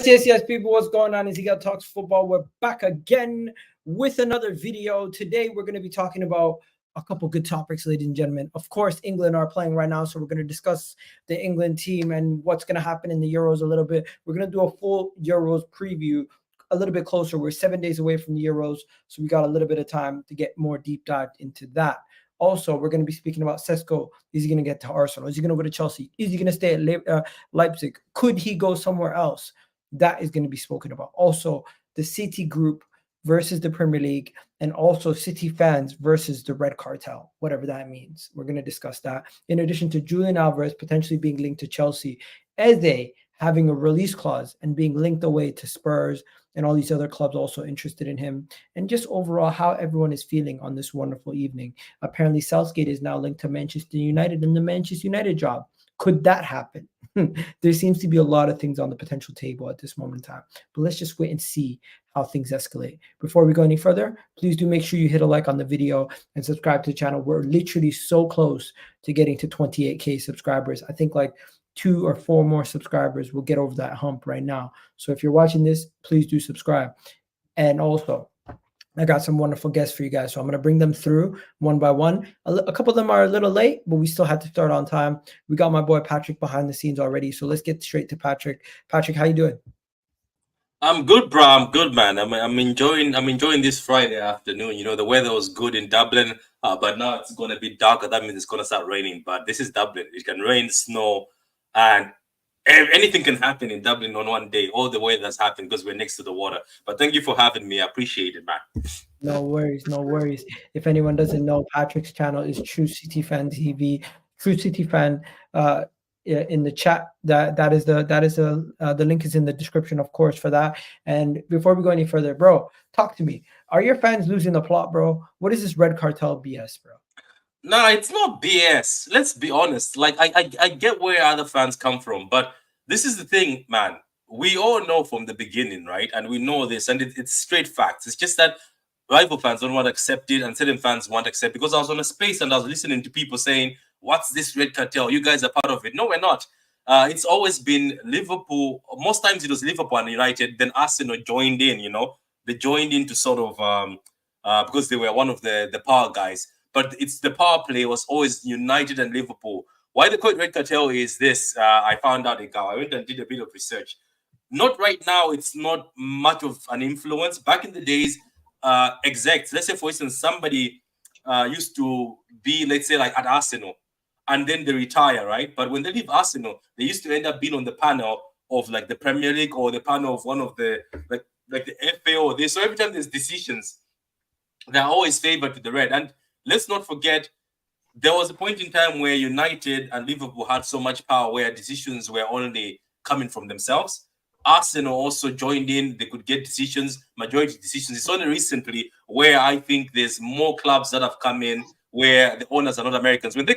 Yes, people, what's going on? Eze Has Talks Football. We're back again with another video. Today, we're going to be talking about a couple good topics, ladies and gentlemen. Of course, England are playing right now, so we're going to discuss the England team and what's going to happen in the Euros a little bit. We're going to do a full Euros preview a little bit closer. We're 7 days away from the Euros, so we got a little bit of time to get more deep dive into that. Also, we're going to be speaking about Sesko. Is he going to get to Arsenal? Is he going to go to Chelsea? Is he going to stay at Leipzig? Could he go somewhere else? That is going to be spoken about. Also, the City group versus the Premier League, and also City fans versus the Red Cartel, whatever that means. We're going to discuss that. In addition to Julian Alvarez potentially being linked to Chelsea, Eze having a release clause and being linked away to Spurs and all these other clubs also interested in him, and just overall how everyone is feeling on this wonderful evening. Apparently, Southgate is now linked to Manchester United and the Manchester United job. Could that happen? There seems to be a lot of things on the potential table at this moment in time, but let's just wait and see how things escalate. Before we go any further, please do make sure you hit a like on the video and subscribe to the channel. We're literally so close to getting to 28K subscribers. I think like 2 or 4 more subscribers will get over that hump right now. So if you're watching this, please do subscribe. And also, I got some wonderful guests for you guys, so I'm going to bring them through one by one. A couple of them are a little late, but we still had to start on time. We got my boy Patrick behind the scenes already, so let's get straight to Patrick. Patrick, how you doing? I'm good, bro. I'm good, man. I'm enjoying this Friday afternoon. You know, the weather was good in Dublin, but now it's gonna be darker. That means it's gonna start raining. But this is Dublin. It can rain, snow, and anything can happen in Dublin on one day. All the weather's happened because we're next to the water. But thank you for having me. I appreciate it, man. No worries, no worries. If anyone doesn't know, Patrick's channel is True City Fan TV. True City Fan. In the chat, that is the link is in the description, of course, for that. And before we go any further, bro, talk to me. Are your fans losing the plot, bro? What is this Red Cartel BS, bro? No, it's not BS. Let's be honest. Like I get where other fans come from, but this is the thing, man. We all know from the beginning, right? And we know this, and it's straight facts. It's just that rival fans don't want to accept it, and certain fans want to accept it. Because I was on a space and I was listening to people saying, "What's this Red Cartel? You guys are part of it." No, we're not. It's always been Liverpool. Most times it was Liverpool and United. Then Arsenal joined in. You know, they joined in to sort of because they were one of the power guys. But it's the power play was always United and Liverpool. Why they call it Red Cartel is this. I found out, I went and did a bit of research. Not right now. It's not much of an influence. Back in the days, execs. Let's say, for instance, somebody used to be, let's say, like at Arsenal, and then they retire, right? But when they leave Arsenal, they used to end up being on the panel of like the Premier League or the panel of one of the like the FA or this. So every time there's decisions, they're always favored to the red. And let's not forget, there was a point in time where United and Liverpool had so much power where decisions were only coming from themselves. Arsenal also joined in. They could get decisions, majority decisions. It's only recently where I think there's more clubs that have come in where the owners are not Americans. When they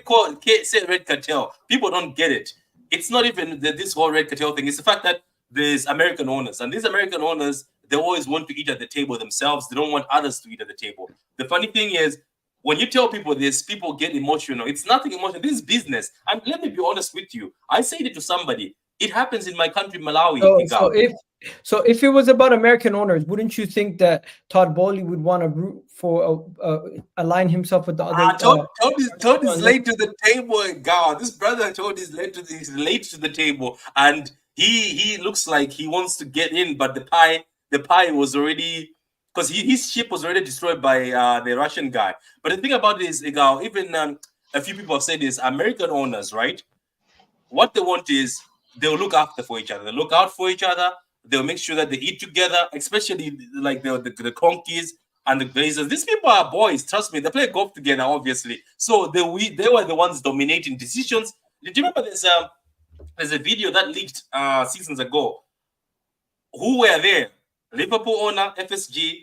say Red Cartel, people don't get it. It's not even this whole Red Cartel thing. It's the fact that there's American owners. And these American owners, they always want to eat at the table themselves. They don't want others to eat at the table. The funny thing is, when you tell people this, people get emotional. It's nothing emotional. This is business. And let me be honest with you. I said it to somebody. It happens in my country, Malawi. So if it was about American owners, wouldn't you think that Todd Bowley would want to root for align himself with the other? Todd is late to the table. God, this brother Todd is late to the table, and he looks like he wants to get in, but the pie was already, because his ship was already destroyed by the Russian guy. But the thing about it is, even a few people have said this: American owners, right? What they want is they'll look after for each other. They look out for each other. They'll make sure that they eat together, especially like the Conkies and the Glazers. These people are boys. Trust me. They play golf together, obviously. So they were the ones dominating decisions. Do you remember there's a video that leaked seasons ago? Who were there? Liverpool owner, FSG,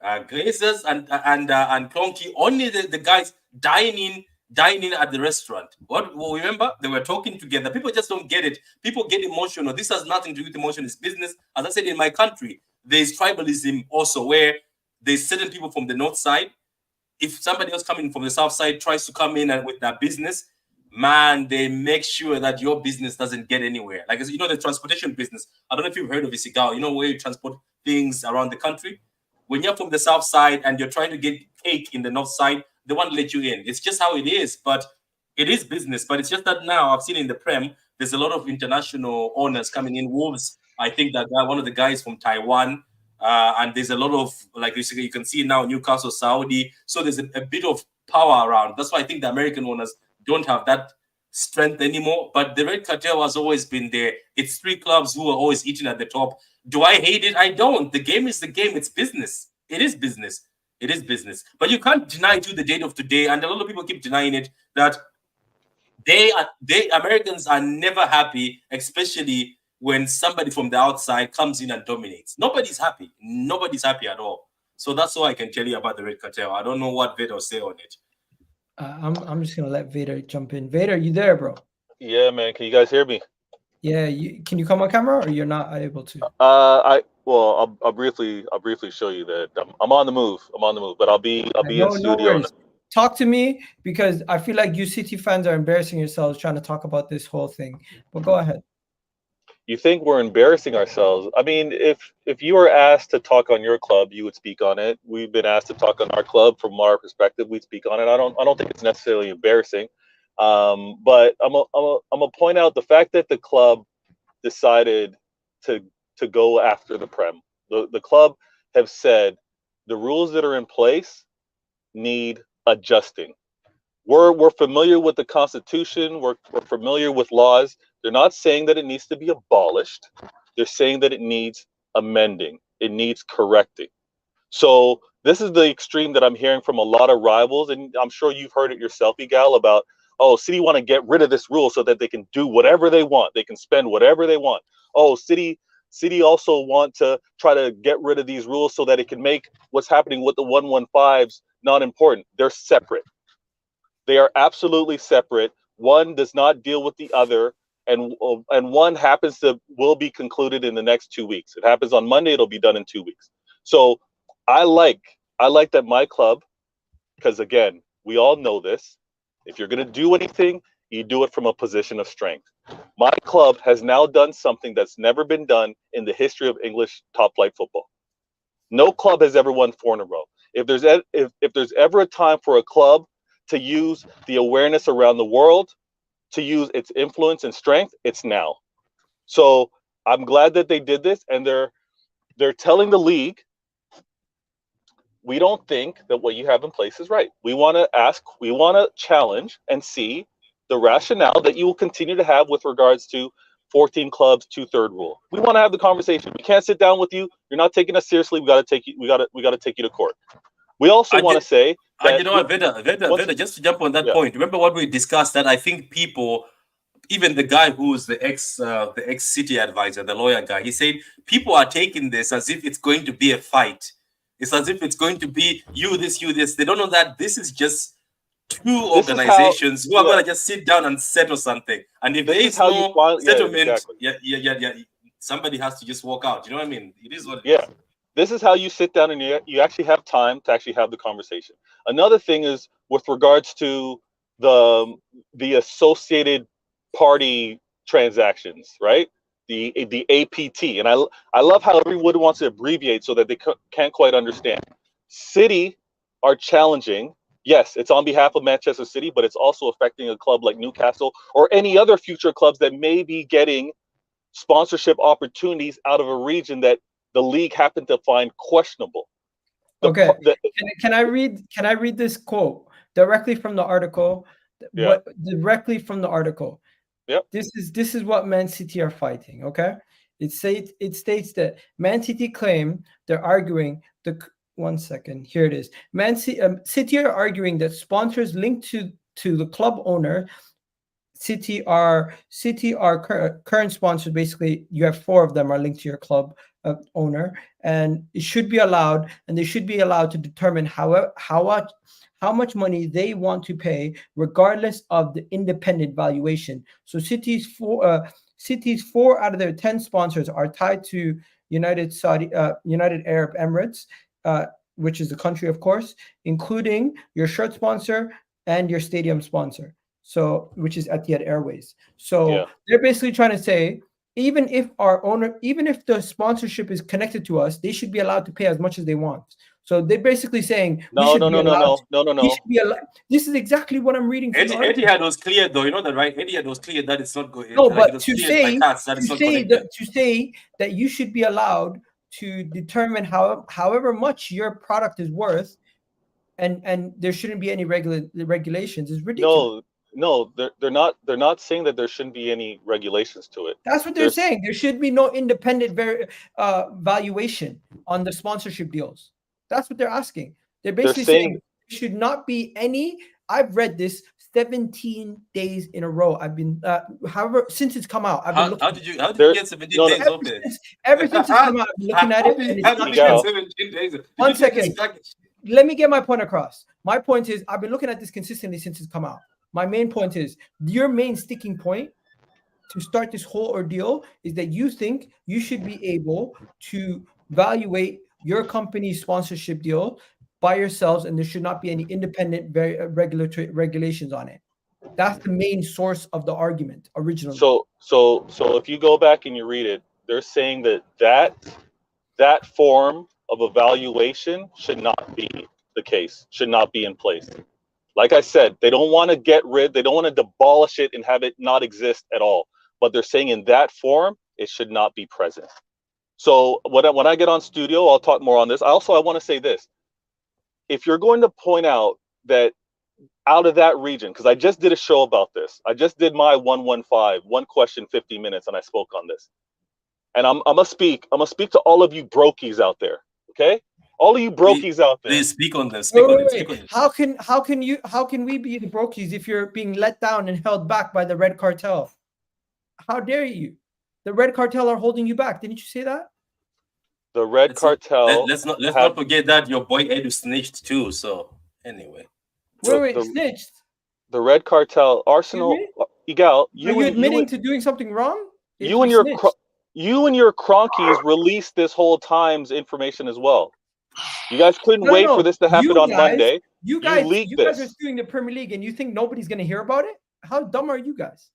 Glazers, and Conky. Only the guys dining at the restaurant. Remember, they were talking together. People just don't get it. People get emotional. This has nothing to do with emotion. It's business. As I said, in my country, there's tribalism also, where there's certain people from the north side. If somebody else coming from the south side tries to come in and with their business, man, they make sure that your business doesn't get anywhere. Like, you know, the transportation business. I don't know if you've heard of Isigal. You know, where you transport things around the country. When you're from the south side and you're trying to get cake in the north side, they won't let you in. It's just how it is. But it is business. But it's just that now I've seen in the Prem, there's a lot of international owners coming in. Wolves, I think that guy, one of the guys from Taiwan. And there's a lot of, like you can see now, Newcastle, Saudi. So there's a bit of power around. That's why I think the American owners don't have that strength anymore. But the Red Cartel has always been there. It's three clubs who are always eating at the top. Do I hate it? I don't. The game is the game. It's business. It is business. It is business. But you can't deny to the date of today, and a lot of people keep denying it, that Americans are never happy, especially when somebody from the outside comes in and dominates. Nobody's happy. Nobody's happy at all. So that's all I can tell you about the Red Cartel. I don't know what Vader will say on it. I'm just gonna let Vader jump in. Vader, you there, bro? Yeah, man. Can you guys hear me? Yeah. Can you come on camera, or you're not able to? I'll briefly show you that I'm on the move. But I'll be in studio. No talk to me, because I feel like you City fans are embarrassing yourselves trying to talk about this whole thing. But go ahead. You think we're embarrassing ourselves? I mean, if you were asked to talk on your club, you would speak on it. We've been asked to talk on our club from our perspective. We'd speak on it. I don't think it's necessarily embarrassing. But I'm gonna point out the fact that the club decided to go after the Prem. The club have said the rules that are in place need adjusting. We're familiar with the Constitution. We're familiar with laws. They're not saying that it needs to be abolished. They're saying that it needs amending. It needs correcting. So this is the extreme that I'm hearing from a lot of rivals, and I'm sure you've heard it yourself, Igal, about, oh, City want to get rid of this rule so that they can do whatever they want. They can spend whatever they want. Oh, City also want to try to get rid of these rules so that it can make what's happening with the 115s not important. They're separate. They are absolutely separate. One does not deal with the other, and one will be concluded in the next 2 weeks. It happens on Monday. It'll be done in 2 weeks. So I like that my club, because again, we all know this. If you're going to do anything, you do it from a position of strength. My club has now done something that's never been done in the history of English top flight football. No club has ever won 4 in a row. If there's ever a time for a club to use the awareness around the world, to use its influence and strength, it's now. So I'm glad that they did this, and they're telling the league, we don't think that what you have in place is right. We want to challenge and see the rationale that you will continue to have with regards to 14 clubs, 2/3 rule. We want to have the conversation. We can't sit down with you. You're not taking us seriously. We got to take you to court. We also want to say that, you know what, Veda, just to jump on that point. Remember what we discussed, that I think people, even the guy who's the ex City advisor, the lawyer guy, he said people are taking this as if it's going to be a fight. It's as if it's going to be you this. They don't know that this is just two organizations who are going to just sit down and settle something. And if there is no settlement, somebody has to just walk out. You know what I mean? It is what it is. This is how you sit down and you actually have time to actually have the conversation. Another thing is with regards to the associated party transactions, right? The APT. And I love how everyone wants to abbreviate so that they can't quite understand. City are challenging. Yes, it's on behalf of Manchester City, but it's also affecting a club like Newcastle or any other future clubs that may be getting sponsorship opportunities out of a region that the league happened to find questionable. Can I read this quote directly from the article? Directly from the article. Yep. This is what Man City are fighting. Okay. It states that Man City claim they're arguing the. One second. Here it is. City are arguing that sponsors linked to the club owner. City are current sponsors. Basically, you have 4 of them are linked to your club owner, and it should be allowed, and they should be allowed to determine how much money they want to pay, regardless of the independent valuation. So City's 4 out of their 10 sponsors are tied to United Arab Emirates, which is the country, of course, including your shirt sponsor and your stadium sponsor. So, which is Etihad Airways. So Yeah. they're basically trying to say, even if the sponsorship is connected to us, they should be allowed to pay as much as they want. So they're basically saying No. This is exactly what I'm reading from the article. Etihad was clear, though. You know that, right? Etihad was clear that it's not going. No, like, but it was to cleared by CAS that it's not connected. to say that you should be allowed to determine however much your product is worth, and there shouldn't be any regulations is ridiculous. No, they're not saying that there shouldn't be any regulations to it. That's what they're saying. There should be no independent valuation on the sponsorship deals. That's what they're asking. They're basically saying there should not be any. I've read this 17 days in a row. I've been, however, since it's come out. I've been looking. How did you get 17 days open? Ever since it's come out, I've been looking at it. How did you get 17 days? One second. Let me get my point across. My point is, I've been looking at this consistently since it's come out. My main point is, your main sticking point to start this whole ordeal is that you think you should be able to evaluate your company's sponsorship deal by yourselves, and there should not be any independent regulatory regulations on it. That's the main source of the argument originally. So if you go back and you read it, they're saying that form of evaluation should not be the case, should not be in place. Like I said, they don't want to they don't want to demolish it and have it not exist at all. But they're saying in that form, it should not be present. So when I get on studio, I'll talk more on this. I want to say this. If you're going to point out that out of that region, because I just did a show about this. I just did my 115, one question, 50 minutes, and I spoke on this. And I'm gonna speak to all of you brokies out there, okay? All of you brokies out there. Please speak on this. Wait. How can we be the brokies if you're being let down and held back by the Red Cartel? How dare you? The Red Cartel are holding you back. Didn't you say that? The Red Cartel. Let's not forget that your boy Edu snitched too. So anyway. Wait, snitched. The Red Cartel, Arsenal. Igal, are you admitting to doing something wrong? You and your cronkies released this whole time's information as well. You guys couldn't wait for this to happen on Monday. You guys are suing the Premier League, and you think nobody's going to hear about it? How dumb are you guys?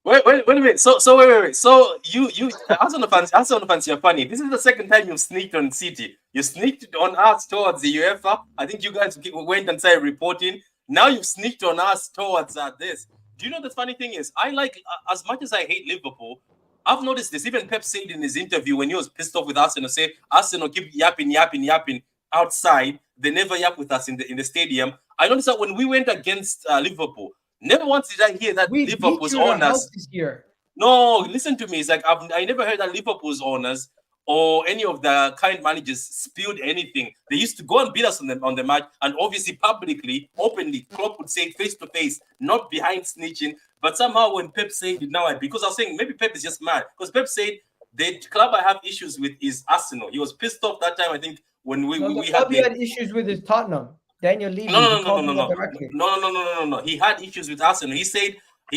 Wait a minute. So wait. So you Arsenal fans, you're funny. This is the second time you've sneaked on City. You sneaked on us towards the UEFA. I think you guys went and started reporting. Now you've sneaked on us towards this. Do you know the funny thing is, I like, as much as I hate Liverpool, I've noticed this. Even Pep said in his interview when he was pissed off with Arsenal, say Arsenal keep yapping outside. They never yap with us in the stadium. I noticed that when we went against Liverpool, never once did I hear that Liverpool's owners. No, listen to me. It's like I never heard that Liverpool's owners or any of the kind managers spilled anything. They used to go and beat us on the match, and obviously publicly, openly, Klopp would say face to face, not behind snitching. But somehow when Pep said it now, because I was saying maybe Pep is just mad, because Pep said the club I have issues with is Arsenal. He was pissed off that time, I think, when we had issues with his Tottenham. Daniel Levy. No. He had issues with Arsenal. He said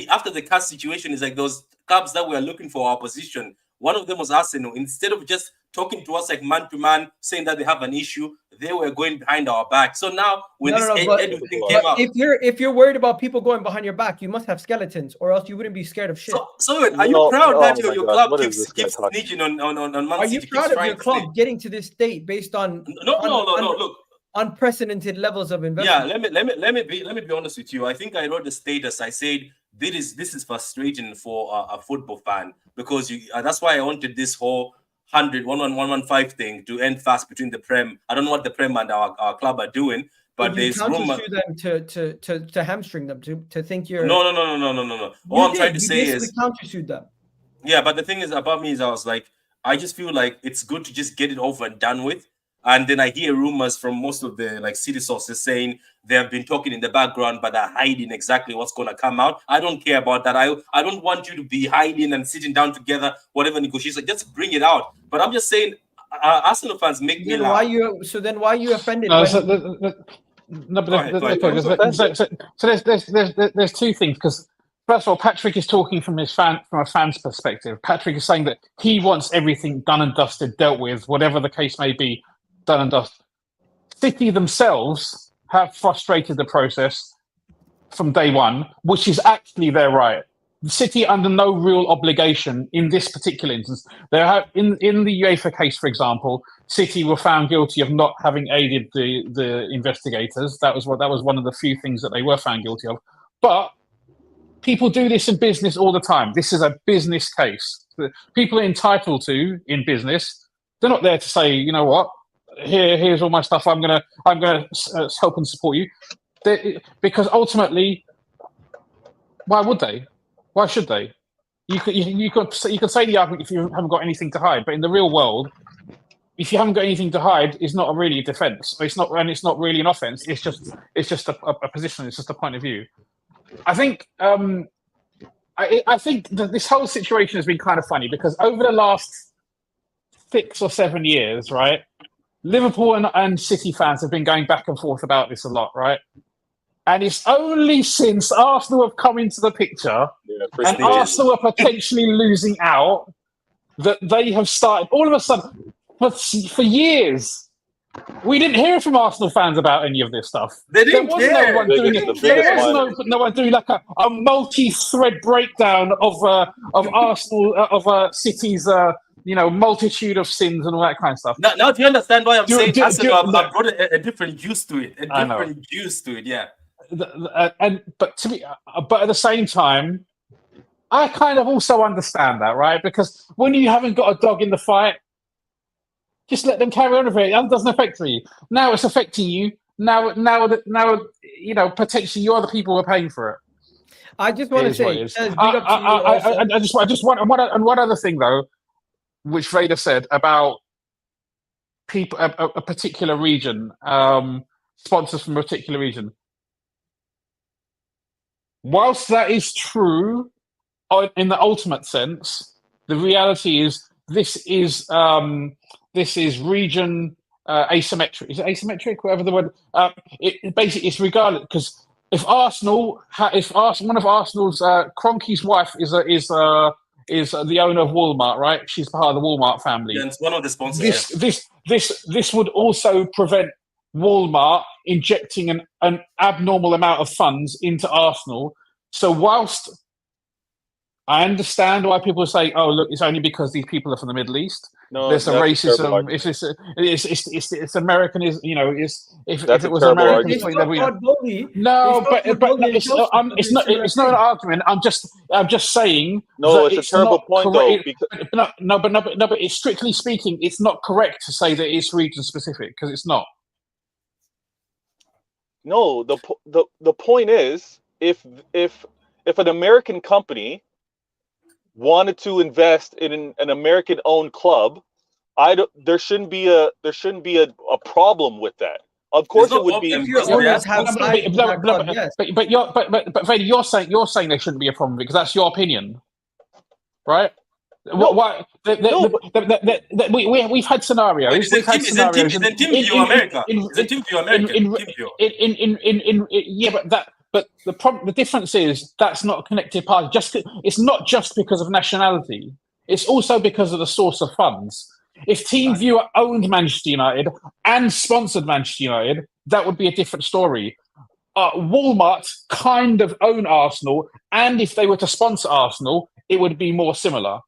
after the CAS situation, is like those clubs that were looking for our position. One of them was Arsenal. Instead of just talking to us like man to man, saying that they have an issue, they were going behind our back. So now when everything came out, if you're worried about people going behind your back, you must have skeletons, or else you wouldn't be scared of shit. So are you proud that your club keeps snitching on Man Are you proud of your club getting to this state based on look, unprecedented levels of investment? Yeah, let me be honest with you. I think I wrote the status. I said this is frustrating for a football fan, because that's why I wanted this whole 115 thing to end fast between the Prem. I don't know what the Prem and our club are doing, but there's rumor to hamstring them to think you're no. All I'm trying to say is countersued them. Yeah, but the thing is about me is I was like, I just feel like it's good to just get it over and done with. And then I hear rumors from most of the city sources saying they have been talking in the background, but they're hiding exactly what's going to come out. I don't care about that. I don't want you to be hiding and sitting down together, whatever negotiation. Just bring it out. But I'm just saying, Arsenal fans make me laugh. Why are you offended? There's two things, because first of all, Patrick is talking from a fan's perspective. Patrick is saying that he wants everything done and dusted, dealt with, whatever the case may be, done and dusted. City themselves have frustrated the process from day one, which is actually their right. City under no real obligation in this particular instance. They have in the UEFA case, for example, City were found guilty of not having aided the investigators. That was one of the few things that they were found guilty of. But people do this in business all the time. This is a business case. People are entitled to in business. They're not there to say, you know what, here's all my stuff. I'm gonna help and support you, because ultimately, why would they? Why should they? You could say the argument if you haven't got anything to hide, but in the real world, if you haven't got anything to hide, it's not really a defense. It's not really an offense. It's just a position. It's just a point of view. I think I think that this whole situation has been kind of funny because over the last 6 or 7 years, right, Liverpool and City fans have been going back and forth about this a lot, right? And it's only since Arsenal have come into the picture and Arsenal are potentially losing out that they have started, all of a sudden, for years, we didn't hear from Arsenal fans about any of this stuff. They didn't there care. was no one doing like a multi-thread breakdown of Arsenal, of City's multitude of sins and all that kind of stuff. Now do you understand why I'm saying Arsenal have brought a different use to it? Yeah. But at the same time, I kind of also understand that, right? Because when you haven't got a dog in the fight, just let them carry on with it. It doesn't affect you. Now it's affecting you. Now, potentially you're the people who are paying for it. I just want to say, one other thing though, which Vader said about people, a particular region, sponsors from a particular region. Whilst that is true in the ultimate sense, the reality is this is region asymmetric. Is it asymmetric? Whatever the word. It basically it's regardless, because if one of Arsenal's Kroenke's wife is the owner of Walmart, right? She's part of the Walmart family. Yeah, it's one of the sponsors. This would also prevent Walmart injecting an abnormal amount of funds into Arsenal. So whilst I understand why people say, "Oh, look, it's only because these people are from the Middle East." No, there's a racism. It's Americanism. If it was American, it's not an argument. I'm just saying. No, it's a terrible point, though. But it's strictly speaking, it's not correct to say that it's region specific because it's not. No, the point is, if an American company wanted to invest in an American-owned club, there shouldn't be a problem with that. Of course, it would be. But you're saying there shouldn't be a problem because that's your opinion, right? No, why? We've had scenarios. But the difference is that's not a connected party. It's not just because of nationality. It's also because of the source of funds. If TeamViewer owned Manchester United and sponsored Manchester United, that would be a different story. Walmart kind of own Arsenal, and if they were to sponsor Arsenal, it would be more similar.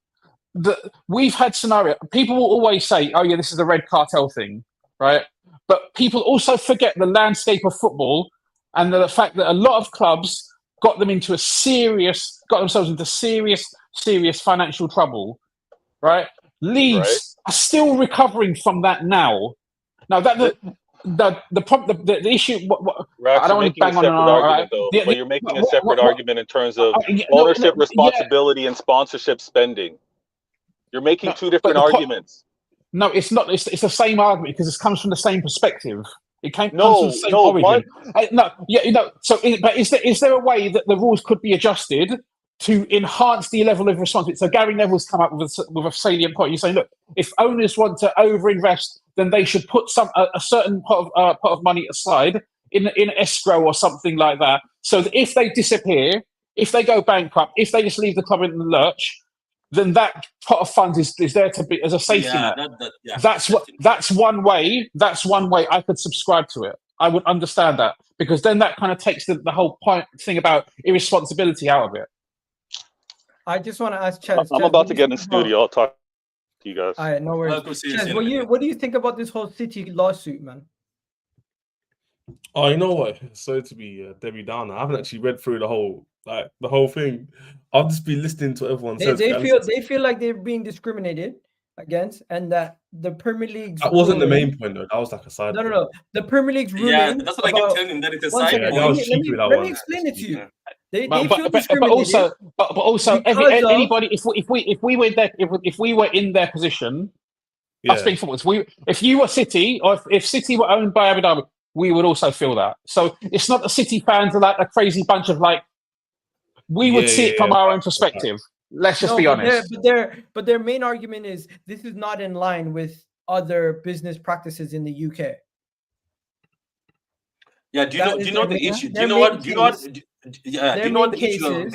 We've had scenario. People will always say, "Oh yeah, this is the red cartel thing," right? But people also forget the landscape of football and the fact that a lot of clubs got themselves into serious financial trouble, right? Leeds are still recovering from that now. Now that the issue. I don't want to bang on an argument, though. But you're making a separate argument in terms of ownership, responsibility, and sponsorship spending. You're making two different arguments. No, it's not. It's the same argument because it comes from the same perspective. It comes from the same origin. But is there a way that the rules could be adjusted to enhance the level of responsibility? So Gary Neville's come up with a salient point. You say, look, if owners want to overinvest, then they should put a certain pot of money aside in escrow or something like that. So that if they disappear, if they go bankrupt, if they just leave the club in the lurch, then that pot of funds is there to be as a safety net. That's one way. That's one way I could subscribe to it. I would understand that, because then that kind of takes the whole point thing about irresponsibility out of it. I just want to ask Chaz. I'm about to get in the studio. I'll talk to you guys. All right, no worries. Chaz, what do you think about this whole City lawsuit, man? Oh, you know what? Sorry to be Debbie Downer. I haven't actually read through the whole thing. I'll just be listening to what everyone says. They feel like they're being discriminated against, and that the Premier League. That wasn't the main point, though. That was like a side. No. The Premier League's ruling. Yeah, that's what I kept telling him, that it's a side point. Let me explain it to you. They feel discriminated. But also, anybody, if we were in their position, us being footballers, if you were City, or if City were owned by Abu Dhabi, we would also feel that. So it's not the City fans are like a crazy bunch of like. We would see it from our own perspective. Let's just be honest. But their main argument is this is not in line with other business practices in the UK. Yeah, do you know the issue? Do you know what the issue is?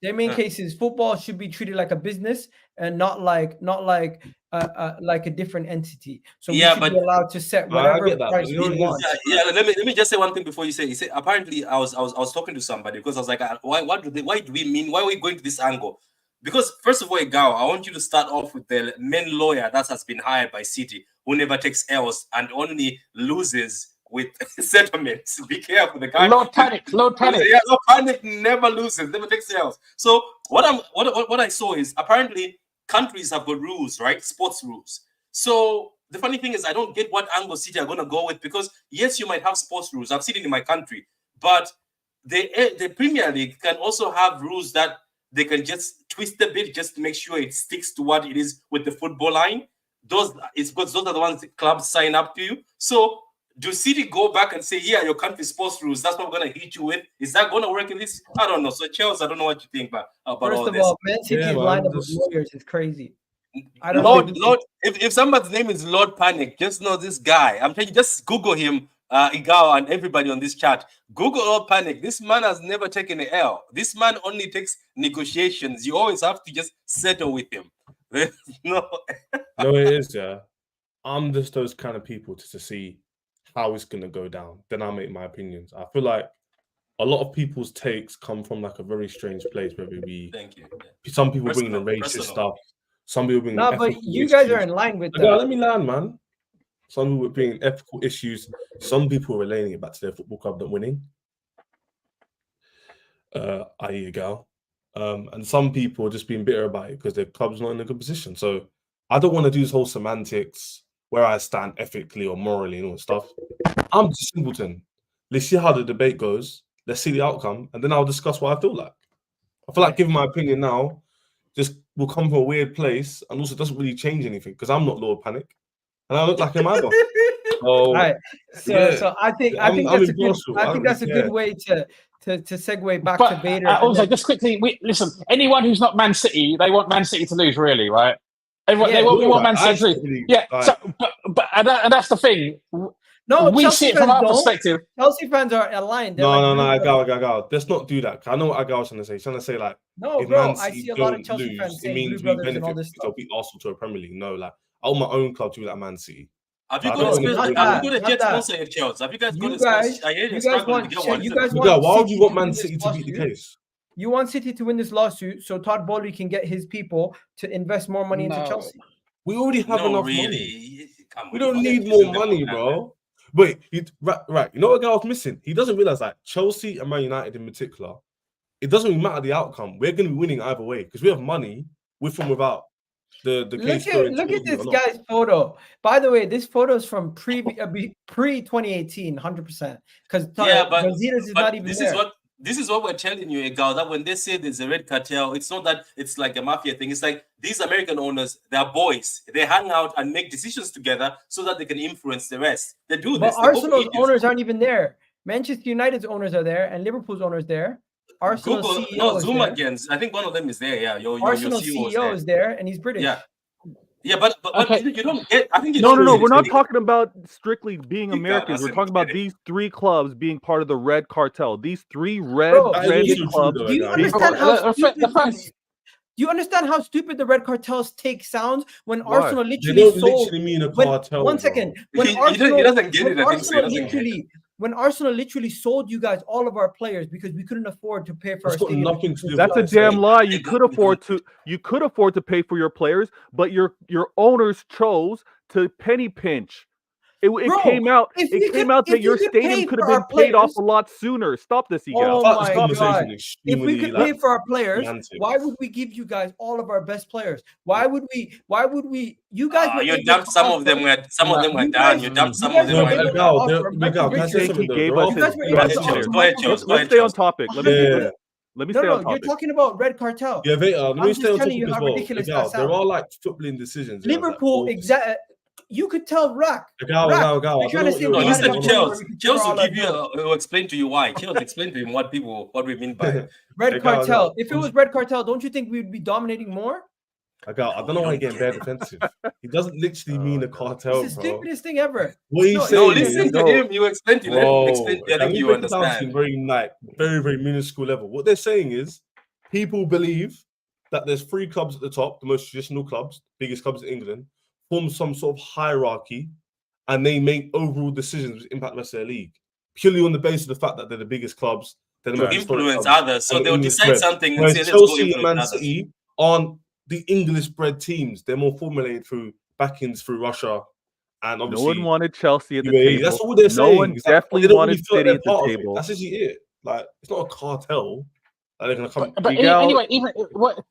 Their main case is football should be treated like a business and not like a different entity. So we should be allowed to set whatever price we want. Yeah, let me just say one thing before you say. He said apparently I was talking to somebody because I was like, why do we mean? Why are we going to this angle? Because first of all, Egao, I want you to start off with the main lawyer that has been hired by City, who never takes L's and only loses with settlements. Be careful, the guy. Lord Panic. Yeah, Lord Panic never loses, never takes L's. So what I saw is apparently countries have got rules, right? Sports rules. So the funny thing is, I don't get what angle City are gonna go with, because yes, you might have sports rules. I've seen it in my country, but the Premier League can also have rules that they can just twist a bit just to make sure it sticks to what it is with the football line. Those are the ones the clubs sign up to you. So do City go back and say, yeah, your country's sports rules, that's what we're going to hit you with? Is that going to work in this? I don't know. So, Chelsea, I don't know what you think about First of all, Man City's lineup of lawyers is crazy. If somebody's name is Lord Panic, just know this guy. I'm telling you, just Google him, Igao, and everybody on this chat. Google Lord Panic. This man has never taken an L. This man only takes negotiations. You always have to just settle with him. No, it is, yeah. I'm just those kind of people to see how it's going to go down. Then I'll make my opinions. I feel like a lot of people's takes come from like a very strange place, where some people bring the racist stuff. Some people bring but you guys are in line with that. Let me land, man. Some people bring ethical issues. Some people are relating it back to their football club not winning. I.e. a girl. And some people are just being bitter about it because their club's not in a good position. So I don't want to do this whole semantics, where I stand ethically or morally and all that stuff. I'm just a simpleton. Let's see how the debate goes. Let's see the outcome, and then I'll discuss what I feel like. I feel like giving my opinion now just will come from a weird place, and also doesn't really change anything, because I'm not Lord Panic, and I look like him either. All right. So I think that's a good way to segue back to Vader. Also, just quickly, listen. Anyone who's not Man City, they want Man City to lose, really, right? They want Man City to lose. Yeah. So, but that's the thing. No, we Chelsea see it from our perspective. Chelsea fans are aligned. No, I go. Let's not do that. I know what Agal's trying to say. He's trying to say, like, no, bro, I see a lot of Chelsea fans saying Blue Brothers and all this stuff. They'll beat Arsenal to a Premier League. No, like, I want my own club to be like Man City. Have you got a jet sponsor in Chelsea? Have you guys got a sponsor? I hear you struggling to get one. Why would you want Man City to beat the case? You want City to win this lawsuit so Todd Bowley can get his people to invest more money into Chelsea. We already have enough money. We don't need more money, bro. Wait, right. You know what guy was missing? He doesn't realize that Chelsea and Man United in particular, it doesn't really matter the outcome. We're going to be winning either way because we have money with and without the case. Look at this guy's photo. By the way, this photo is from pre 2018, 100%. Because Brazilians is not even there. This is what we're telling you, Egal, that when they say there's a red cartel, it's not that it's like a mafia thing. It's like these American owners, they're boys. They hang out and make decisions together so that they can influence the rest. They do this. But Arsenal's owners aren't even there. Manchester United's owners are there, and Liverpool's owners there. Arsenal's CEO is Zoom there. Against. I think one of them is there. Yeah, Arsenal's CEO is there, and he's British. Yeah, but okay. You don't get. I think no. We're not talking about strictly being Americans. We're talking about these three clubs being part of the red cartel. These three red-rated clubs. Do you understand how stupid? Do you understand how stupid the red cartel's take sounds when Arsenal literally sold? Literally mean a cartel. One second. He doesn't get it. I think so. when Arsenal literally sold you guys all of our players because we couldn't afford to pay for That's our got stadium. nothing to do with That's a what I'm damn saying. lie. You could afford to pay for your players, but your owners chose to penny pinch. It Bro, came out. if It we came could- out if that we your could stadium pay could have for been our paid off players- a lot sooner. Stop this, Oh Egal. I thought this my conversation God. is If we extremely, could like, pay for our players, semantic. why would we give you guys all of our best players? Why would we? You guys were You able dumped to some of offer- them were You done. guys- You dumped some you of guys them were were able to done. offer Michael Can I say Richards. something though? He gave There us are- You guys were able best to players. offer Go ahead, Michael Chelsea. Let's stay on topic. Let me Yeah. let me No, stay no, on you're topic. talking about Red Cartel. Yeah, Veta, let I'm me just stay on telling topic you as how well. ridiculous Egal, that there sounds. are like footballing decisions. Yeah, Liverpool, you could tell Rack. Egal, Rack, Egal. you're I don't trying know to what say you're No, we had listen, enough doing. money where we Chelsea. could Chelsea cover will all our give you. bills. Will explain to you why. Chelsea explain to him what we mean by it. Red Egal, Cartel. Egal. If it was Red Cartel, don't you think we'd be dominating more? I don't know why you're getting bare defensive. He doesn't literally mean a cartel, It's the bro. stupidest thing ever. What he's No, saying No, is, listen to him. You explain to let him explain. I can think we you break it down to understand. very, very minuscule level? What they're saying is, people believe that there's 3 clubs at the top, the most traditional clubs, biggest clubs in England, form some sort of hierarchy, and they make overall decisions which impact the rest of their league, purely on the basis of the fact that they're the biggest clubs, they're the To most historic influence clubs, others, so and they'll English decide bred. something and Whereas say, "Let's go Chelsea and influence Man others." City aren't the English-bred teams. They're more formulated through backings through Russia, and No obviously one wanted Chelsea at the UAE. table. That's all they're No saying. one It's like, definitely they don't wanted really feel like City they're at the part of it. table. That's actually it. Like, it's not a cartel. Like, they're gonna come. But Egal- anyway,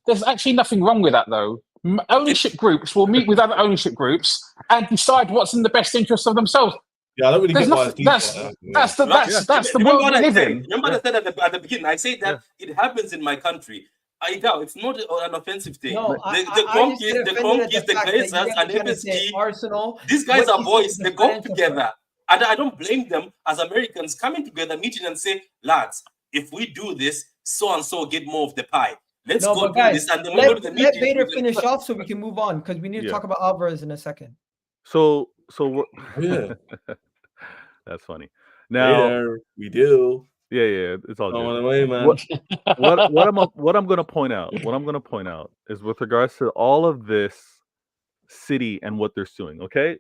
there's actually nothing wrong with that, though. Ownership groups will meet with other ownership groups and decide what's in the best interest of themselves. Yeah, I don't really There's get why nothing. it's deep. That's the Remember world what we I live said? in. Remember what I said at the beginning? I say that it happens in my country. I doubt it's not an offensive thing. No, the Conquist, the Glazers, and MSG. Arsenal. These guys what are you boys. said is They the go financial together. And I don't blame them as Americans coming together, meeting and say, lads, if we do this, so and so get more of the pie. Let's No, go but do guys, this. And then we go to the let meeting. Vader finish off so we can move on because we need to talk about Alvarez in a second. So we're Yeah, that's funny. Now, later, we do. yeah, it's all On good. the way, man. What I'm going to point out is with regards to all of this City and what they're suing. Okay,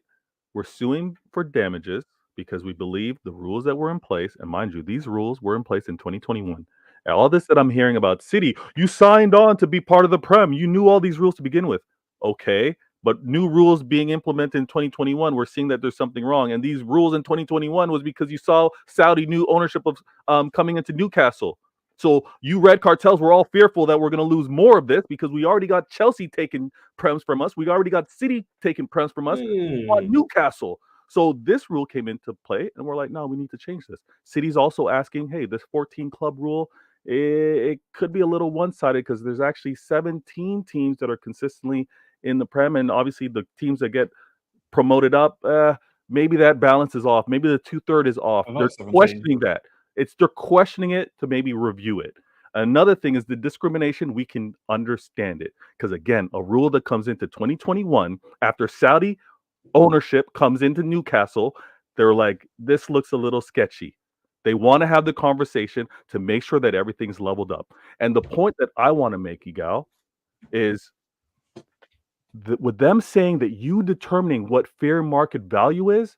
we're suing for damages because we believe the rules that were in place, and mind you, these rules were in place in 2021. And all this that I'm hearing about City, you signed on to be part of the Prem. You knew all these rules to begin with. Okay, but new rules being implemented in 2021, we're seeing that there's something wrong. And these rules in 2021 was because you saw Saudi new ownership of coming into Newcastle. So you red cartels were all fearful that we're going to lose more of this because we already got Chelsea taking Prems from us. We already got City taking Prems from us on Newcastle. So this rule came into play, and we're like, no, we need to change this. City's also asking, hey, this 14 club rule, it could be a little one-sided because there's actually 17 teams that are consistently in the Prem, and obviously the teams that get promoted up, maybe that balance is off. Maybe the 2/3 is off. They're 17. questioning that. They're questioning it to maybe review it. Another thing is the discrimination. We can understand it because again, a rule that comes into 2021 after Saudi ownership comes into Newcastle, they're like, this looks a little sketchy. They want to have the conversation to make sure that everything's leveled up. And the point that I want to make, Egal, is with them saying that you determining what fair market value is,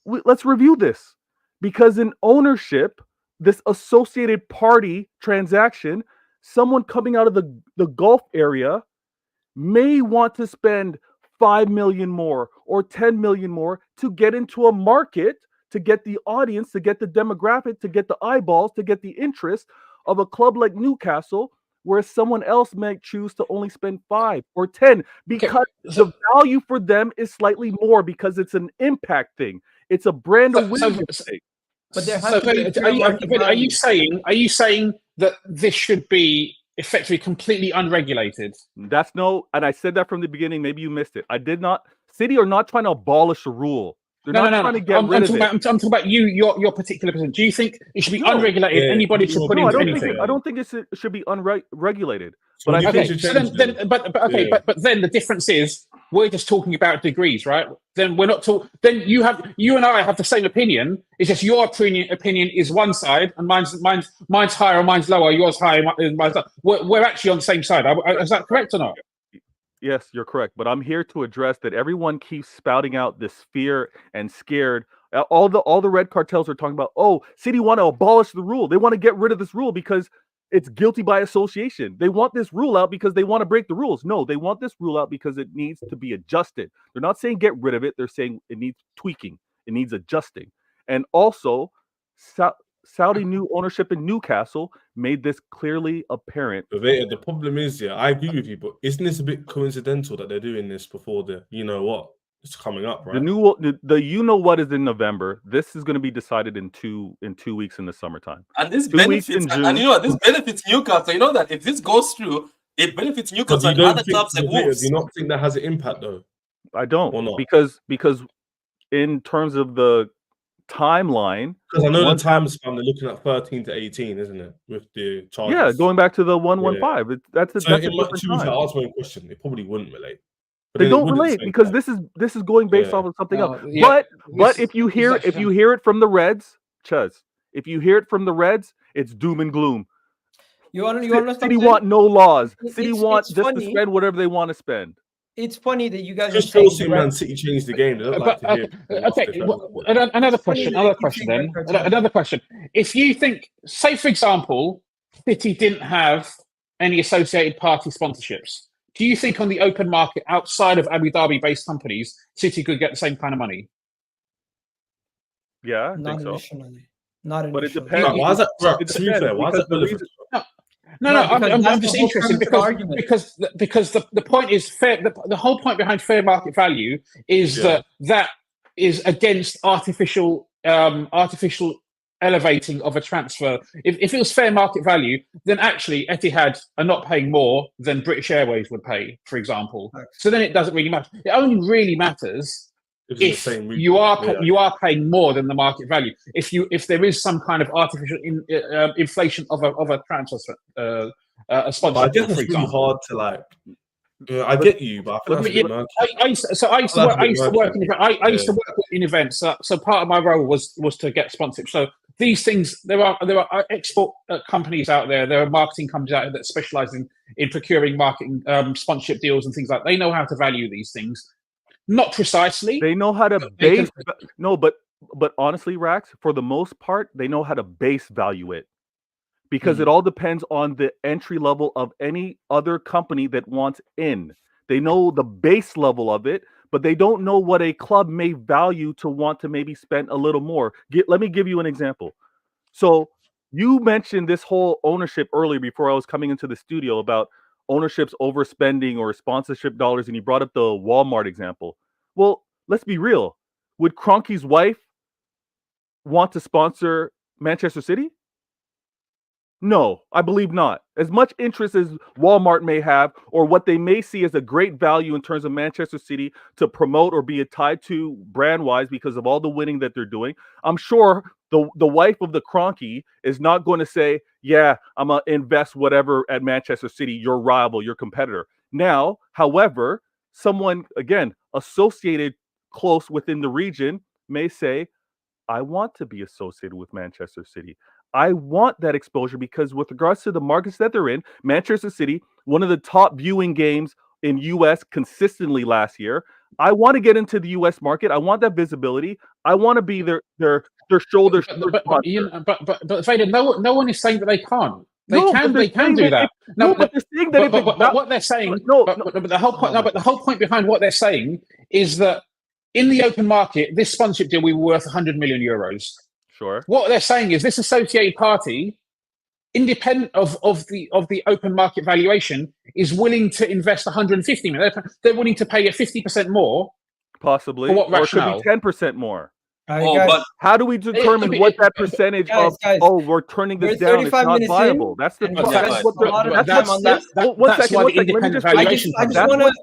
let's review this. Because in ownership, this associated party transaction, someone coming out of the Gulf area may want to spend 5 million more or 10 million more to get into a market, to get the audience, to get the demographic, to get the eyeballs, to get the interest of a club like Newcastle, whereas someone else might choose to only spend 5 or 10 because the value for them is slightly more because it's an impact thing. It's a brand awareness thing. But there has to be are you saying that this should be effectively completely unregulated? That's and I said that from the beginning. Maybe you missed it. I did not. City are not trying to abolish a rule. They're not trying to get rid of it. I'm talking about your particular position. Do you think it should be unregulated? Anybody should put in anything? I don't think it should be unregulated. So but then the difference is we're just talking about degrees, right? Then we're not talking. Then you and I have the same opinion. It's just your opinion is one side, and mine's higher, or mine's lower. Yours higher, mine's lower. We're actually on the same side. Is that correct or not? Yes, you're correct. But I'm here to address that everyone keeps spouting out this fear and scared All the red cartels are talking about, oh, City want to abolish the rule. They want to get rid of this rule because it's guilty by association. They want this rule out because they want to break the rules. No, they want this rule out because it needs to be adjusted. They're not saying get rid of it. They're saying it needs tweaking. It needs adjusting. And also, Saudi new ownership in Newcastle made this clearly apparent. The problem is, yeah, I agree with you, but isn't this a bit coincidental that they're doing this before the, you know what, it's coming up, right? The you know what is in November. This is going to be decided in 2 weeks in the summertime. And this benefits, and you know what, this benefits Newcastle. You know that if this goes through, it benefits Newcastle and other clubs like Wolves. Do you not think that has an impact though? I don't, because in terms of the timeline, because I know the time span they're looking at 13 to 18, isn't it? With the charges. Yeah, going back to the 115. Yeah. That's a different time. To answer my question, it probably wouldn't relate. They don't relate because this is going based off of something else. Yeah. But if you hear it from the Reds, Chaz, if you hear it from the Reds, it's doom and gloom. City want no laws. City want just to spend whatever they want to spend. It's funny that you guys just forcing Man City changed the game. They don't like to hear. Okay, another question. If you think, say for example, City didn't have any associated party sponsorships, do you think on the open market outside of Abu Dhabi-based companies, City could get the same kind of money? Yeah, I think so. Not initially. But it depends. No, why is that? To be fair, why is that relevant? No, I'm just interested because the point is fair. The whole point behind fair market value is that is against artificial elevating of a transfer. If it was fair market value, then actually Etihad are not paying more than British Airways would pay, for example. So then it doesn't really matter. It only really matters if you are paying more than the market value. If there is some kind of artificial inflation of a transfer a sponsor, I guess it's really hard to like. I get you, but I used to work in events. So part of my role was to get sponsorship. So these things, there are export companies out there. There are marketing companies out there that specialize in procuring marketing sponsorship deals and things like that. They know how to value these things. Not precisely. They know how to base. No, but honestly, Rax, for the most part, they know how to base value it. Because it all depends on the entry level of any other company that wants in. They know the base level of it, but they don't know what a club may value to want to maybe spend a little more. Let me give you an example. So you mentioned this whole ownership earlier before I was coming into the studio about ownership's overspending or sponsorship dollars, and you brought up the Walmart example. Well, let's be real. Would Kroenke's wife want to sponsor Manchester City? No, I believe not. As much interest as Walmart may have, or what they may see as a great value in terms of Manchester City to promote or be tied to brand-wise because of all the winning that they're doing, I'm sure the wife of the Kroenke is not going to say, yeah, I'm going to invest whatever at Manchester City, your rival, your competitor. Now, however, someone, again, associated close within the region may say, I want to be associated with Manchester City. I want that exposure because with regards to the markets that they're in, Manchester City, one of the top viewing games in US consistently last year. I want to get into the US market. I want that visibility. I want to be their shoulder. But Vader, no one is saying that they can't. They can do that. But what they're saying, but the whole point behind what they're saying is that in the open market, this sponsorship deal will be worth 100 million euros. Sure. What they're saying is this associated party, independent of the open market valuation, is willing to invest 150 million. They're willing to pay 50% more, possibly, for what rationale? Or it could be 10% more. But how do we determine what that percentage of? We're turning this down. It's not viable. That's the. That's why the independent valuation. I just want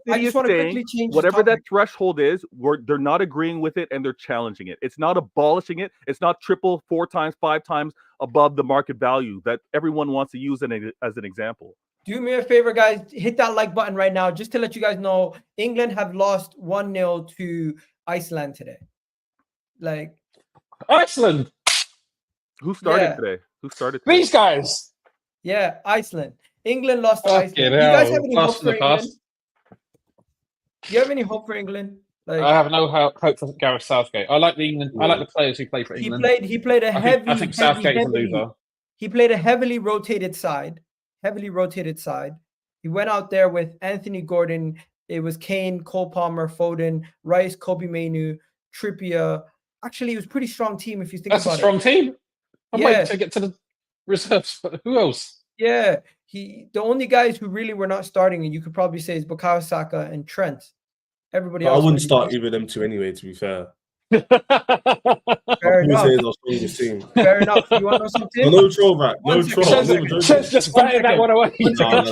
to quickly change. Whatever that threshold is, they're not agreeing with it and they're challenging it. It's not abolishing it. It's not 4 times, 5 times above the market value that everyone wants to use as an example. Do me a favor, guys. Hit that like button right now, just to let you guys know England have lost 1-0 to Iceland today. Like Iceland. Who started today? Who started today? These guys. Yeah, Iceland. England lost to Iceland. Do you guys have any hope for England? Do you have any hope for England? Like I have no hope for Gareth Southgate. I like the England. I like the players who play for he England. played a I think Southgate is a loser. He played a heavily rotated side. He went out there with Anthony Gordon. It was Kane, Cole Palmer, Foden, Rice, Kobe Mainu, Trippier. Actually, it was a pretty strong team if you think That's about a strong team. I'm Yeah. waiting to get to the reserves. But who else? Yeah, the only guys who really were not starting, and you could probably say, is Bukayo Saka and Trent. Everybody But I else. wouldn't start either of them two anyway, to be fair. Fair enough. Say it's our strongest team. Fair enough. You want to know something? No troll back. No One second. troll. I'm not even Ches joking. just One batted that second. one away. One second,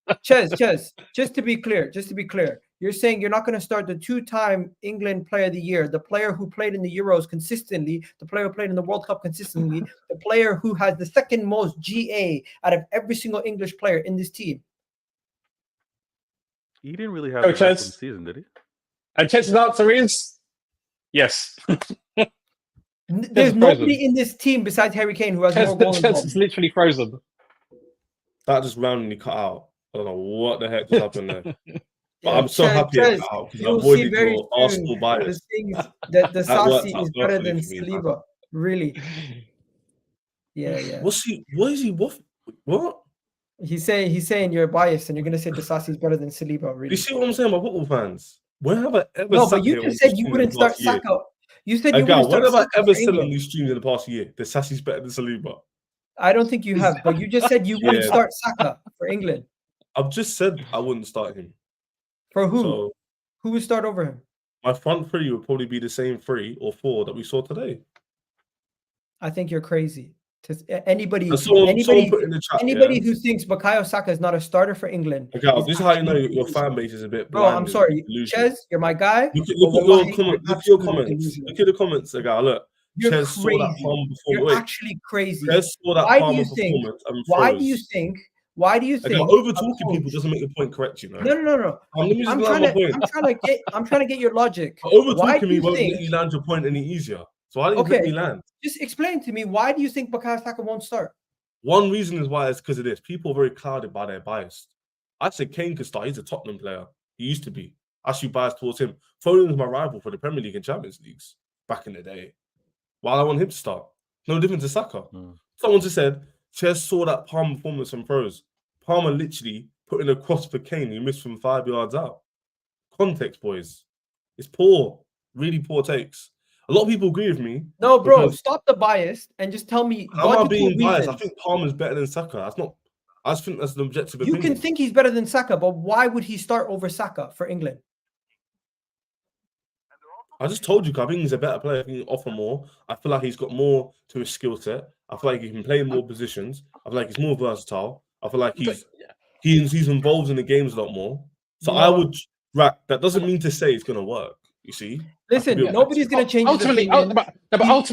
No, Ches, just to be clear, you're saying you're not going to start the two-time England Player of the Year, the player who played in the Euros consistently, the player who played in the World Cup consistently, the player who has the second most GA out of every single English player in this team. He didn't really have Go, an excellent Ches. season, did he? And Ches's answer is yes. There's nobody in this team besides Harry Kane who has more goals. Ches is literally frozen. That just randomly cut out. I don't know what the heck just happened there. But Yeah, I'm so Ches, happy it cut out because I you'll see avoided very your soon Arsenal bias. the things that the That worked Sassi out is better than perfectly for me, man. Saliba. Really. Yeah. What's he? What is he? What? He's saying you're biased and you're gonna say the Sassi is better than Saliba. Really. You see what I'm saying about football fans? When have I ever No, sat but you here just on said you stream wouldn't in the start past year? Saka. You said you Again, wouldn't when start have I Saka ever for said on England. these streams in the past year that Sassi's better than Saliba? I don't think you have, but you just said you wouldn't Yeah. start Saka for England. I've just said I wouldn't start him. For who? So Who would start over him? my front three would probably be the same 3 or 4 that we saw today. I think you're crazy. Anybody And someone put in the chat. who thinks Bukayo Saka is not a starter for England. Okay, is this is how you know actually your crazy. fan base is a bit Bro, blind. I'm sorry. Ches, you're my guy. Look at but your wallahi, comment. you're Look at your absolutely comments. delusional. Look at the comments, guy. Look, You're Ches saw that crazy. palm before. You're Wait, actually crazy. Ches saw that Why do palm you of think? performance and Why froze. do you think? Why do you Okay, think? over talking people doesn't make the point correct, you know. No. Let me just I'm land my point. trying to get your logic. Over Why talking do me you won't think? let you land your point any easier. So why don't you Okay. let me land? Just explain to me, why do you think Bukayo Saka won't start? One reason is why it's because of this. People are very clouded by their bias. I said Kane could start. He's a Tottenham player. He used to be. Actually biased towards him. Foden was my rival for the Premier League and Champions Leagues back in the day. Why I want him to start? No different to Saka. Someone just said, Ches saw that Palmer performance from pros. Palmer literally put in a cross for Kane. He missed from 5 yards out. Context, boys. It's poor. Really poor takes. A lot of people agree with me. No, bro, because- stop the bias and just tell me. How am one I to two being biased? I reasons. think Palmer's better than Saka. That's not. I just think that's an objective You opinion. can think he's better than Saka, but why would he start over Saka for England? I just told you, I think he's a better player. I think he can offer more. I feel like he's got more to his skill set. I feel like he can play in more positions. I feel like he's more versatile. I feel like he's involved in the games a lot more. So No. I would. Right, that doesn't mean to say it's gonna work. You see, Listen, be nobody's going to change his Ultimately, opinion.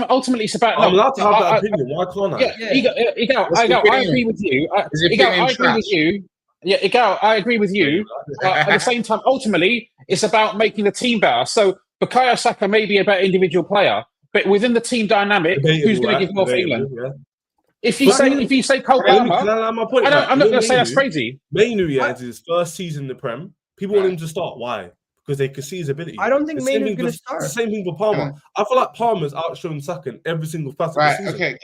ultimately, it's about. I'm allowed to have that I- opinion. Why can't I? Yeah, Igal, What's your I opinion? agree with you. Is your Igal, opinion I agree trash? with you. Yeah, Igal, I agree with you. At the same time, ultimately, it's about making the team better. So Bukayo Saka may be a better individual player, but within the team dynamic, who's Debatable, going right? to give more for Debatable, England? yeah. If you say Cole Can I Palmer, land my point? I'm not going to say that's Mainu- crazy. Mainu, yeah, it's his first season in the Prem. People want him to start. Why? Because they can see his ability. I don't think The same Mainu's thing going to for- start. The same thing for Palmer. I feel like Palmer's outshone Saka in every single facet Right. of the season. Okay.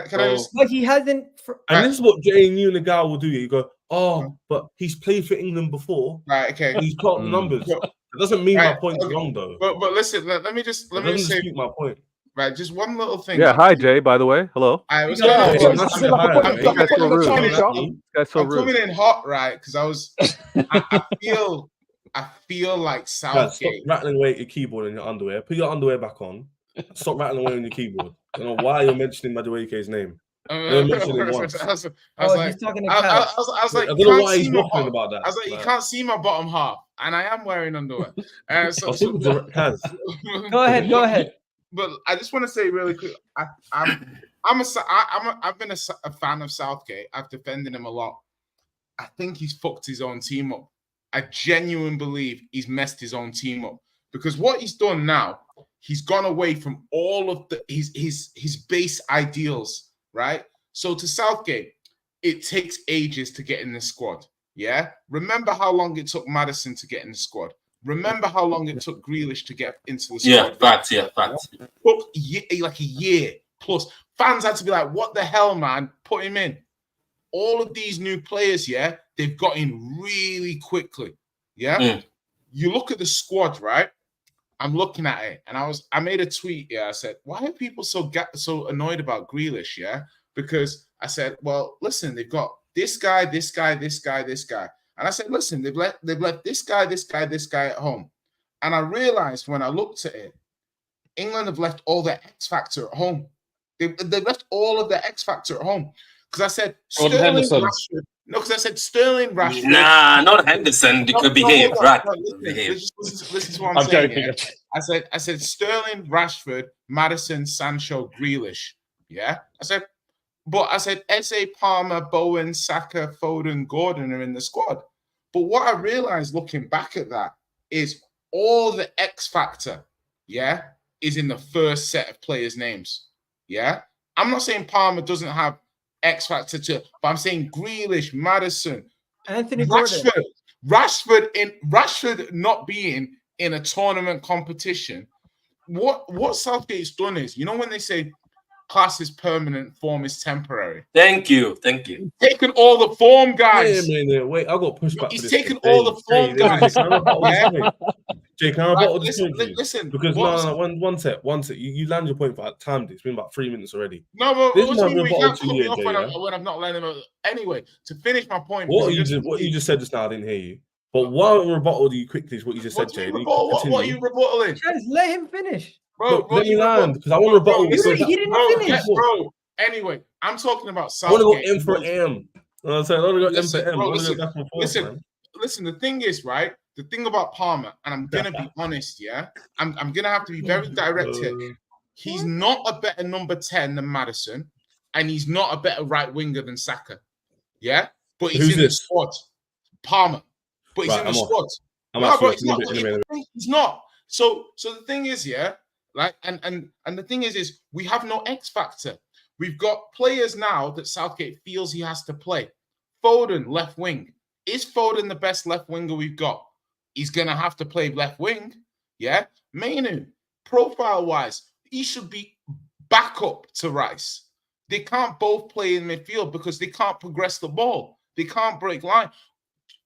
Can I just? But he hasn't. And this is what you and the guy will do. You go, but he's played for England before. Right. Okay. And he's got the numbers. But- It doesn't mean my Right, point's okay. wrong, though. But listen. Let me just It doesn't say. dispute my point. Right. Just one little thing. Yeah, hi Jay. By the way, hello. I was Yeah, going so to. it's That's like a higher, point- right? You guys so rude. China You shop. guys so I'm rude. coming in hot, right? Because I feel like Guys, stop Southgate. rattling away at your keyboard and your underwear. Put your underwear back on. Stop rattling away on your keyboard. I don't know why you're mentioning Madueke's name. didn't mention him once. I was Oh, like, he's talking to I Cal. was like, I you don't know can't why he's see my waffling bottom. about that. I was like, you Like, can't see my bottom half, and I am wearing underwear. I So, think direct Kaz. Go ahead. But I just want to say really quick, I've been a fan of Southgate. I've defended him a lot. I think he's fucked his own team up. I genuinely believe he's messed his own team up because what he's done now, he's gone away from all of his base ideals, right? So to Southgate, it takes ages to get in the squad. Yeah, remember how long it took Maddison to get in the squad. Remember how long it took Grealish to get into the squad? Yeah, facts. Yeah, facts. Took like a year plus. Fans had to be like, "What the hell, man? Put him in." All of these new players, yeah, they've got in really quickly. Yeah, you look at the squad, right? I'm looking at it, and I made a tweet. Yeah, I said, "Why are people so annoyed about Grealish?" Yeah, because I said, "Well, listen, they've got this guy, this guy, this guy, this guy," and I said, "Listen, they've left this guy, this guy, this guy at home," and I realized when I looked at it, England have left all their X factor at home. They left all of their X factor at home because I said Sterling Rashford. No, because I said Sterling Rashford. Nah, not Henderson. You could behave, right? This is what I'm saying. Yeah? I said Sterling, Rashford, Maddison, Sancho, Grealish. Yeah, I said Eze, Palmer, Bowen, Saka, Foden, Gordon are in the squad. But what I realized looking back at that is all the X factor, yeah, is in the first set of players' names. Yeah, I'm not saying Palmer doesn't have X factor too, but I'm saying Grealish, Maddison, Anthony Gordon, Rashford not being in a tournament competition. What Southgate's done is, you know, when they say class is permanent, form is temporary. Thank you. He's taken all the form, guys. Wait, I got pushed back. He's taken all the form, guys. Jay, can I rebuttal this listen, point? Listen, because no, one sec. You land your point for time. It's been about 3 minutes already. No, but this what do you mean we can't cut me off Jay, when I'm not letting him? Anyway, to finish my point. What you just said just now, I didn't hear you. But one rebuttal you quickly is what you just said, Jay. What are you rebuttaling? Just let him finish. Bro, let me land because I want to rebuttal. He didn't finish. Bro, anyway, I'm talking about I Southgate. want to go M for M. I'm saying I want to go M for M. Listen, the thing is, right? The thing about Palmer, and I'm gonna be honest, yeah, I'm gonna have to be very direct here. He's not a better number 10 than Maddison, and he's not a better right winger than Saka. Yeah, but he's in the squad. Palmer, but he's in the squad. He's not. So the thing is, yeah, like, and the thing is we have no X factor. We've got players now that Southgate feels he has to play. Foden, left wing. Is Foden the best left winger we've got? He's going to have to play left wing. Yeah. Mainu, profile-wise, he should be back up to Rice. They can't both play in midfield because they can't progress the ball. They can't break line.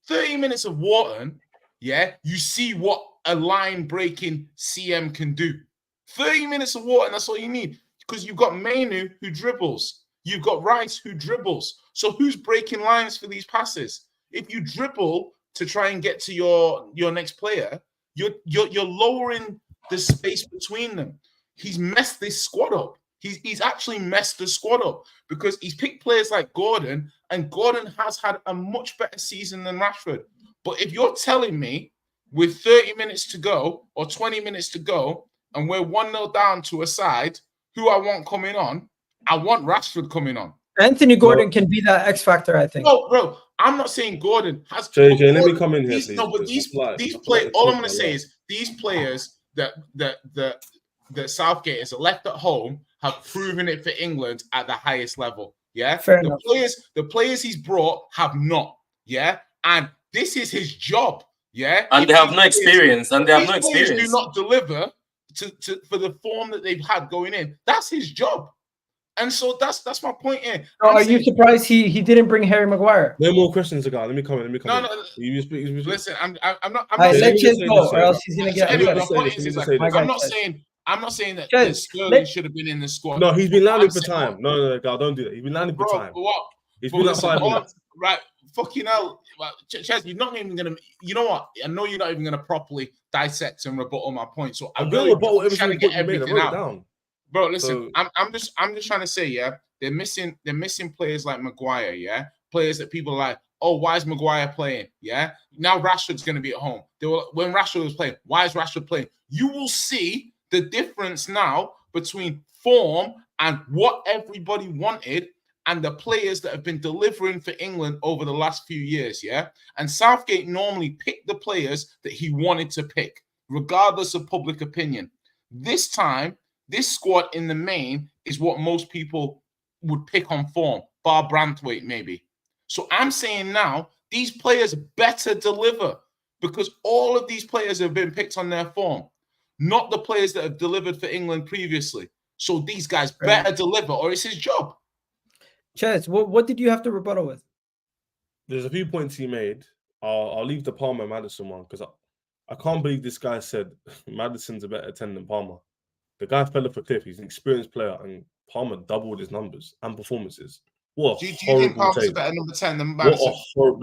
30 minutes of Wharton, yeah, you see what a line-breaking CM can do. 30 minutes of Wharton, that's all you need. Because you've got Mainu who dribbles. You've got Rice who dribbles. So who's breaking lines for these passes? If you dribble to try and get to your next player, you're lowering the space between them. He's messed this squad up. He's actually messed the squad up because he's picked players like Gordon, and Gordon has had a much better season than Rashford. But if you're telling me with 30 minutes to go or 20 minutes to go, and we're 1-0 down to a side, who I want coming on, I want Rashford coming on. Anthony Gordon can be that X factor, I think. No, bro, I'm not saying Gordon has. JJ, let me come in here, please. No, but these players. All I'm going to say is these players that Southgate has left at home have proven it for England at the highest level. Yeah, the players he's brought have not. Yeah, and this is his job. Yeah, and they have no experience. And they have no experience. Do not deliver for the form that they've had going in. That's his job. And so that's my point here. So are you surprised he didn't bring Harry Maguire? No more questions, ago. Let me come in. No. Listen, I'm not. Let Chiz go, or else he's gonna get. I'm not saying that Sterling should have been in the squad. No, he's been landing for time. No, God, don't do that. He's been landing for time. What? He's been like 5 minutes. Right, fucking hell. Chaz, you're not even gonna. You know what? I know you're not even gonna properly dissect and rebuttal my point. So I'm really trying to get everything out. Bro, listen, so, I'm just trying to say, yeah, they're missing players like Maguire, yeah, players that people are like, oh, why is Maguire playing? Yeah, now Rashford's going to be at home. When Rashford was playing, why is Rashford playing? You will see the difference now between form and what everybody wanted and the players that have been delivering for England over the last few years, yeah. And Southgate normally picked the players that he wanted to pick, regardless of public opinion. This time, this squad in the main is what most people would pick on form, bar Branthwaite maybe. So I'm saying now, these players better deliver. because all of these players have been picked on their form, not the players that have delivered for England previously. So these guys better deliver, or it's his job. Ches, what did you have to rebuttal with? There's a few points he made. I'll leave the Palmer Maddison one because I can't believe this guy said Maddison's a better 10 than Palmer. The guy fell off a cliff. He's an experienced player, and Palmer doubled his numbers and performances. What a Do you horrible think Palmer's take. a better number 10 than Maddison?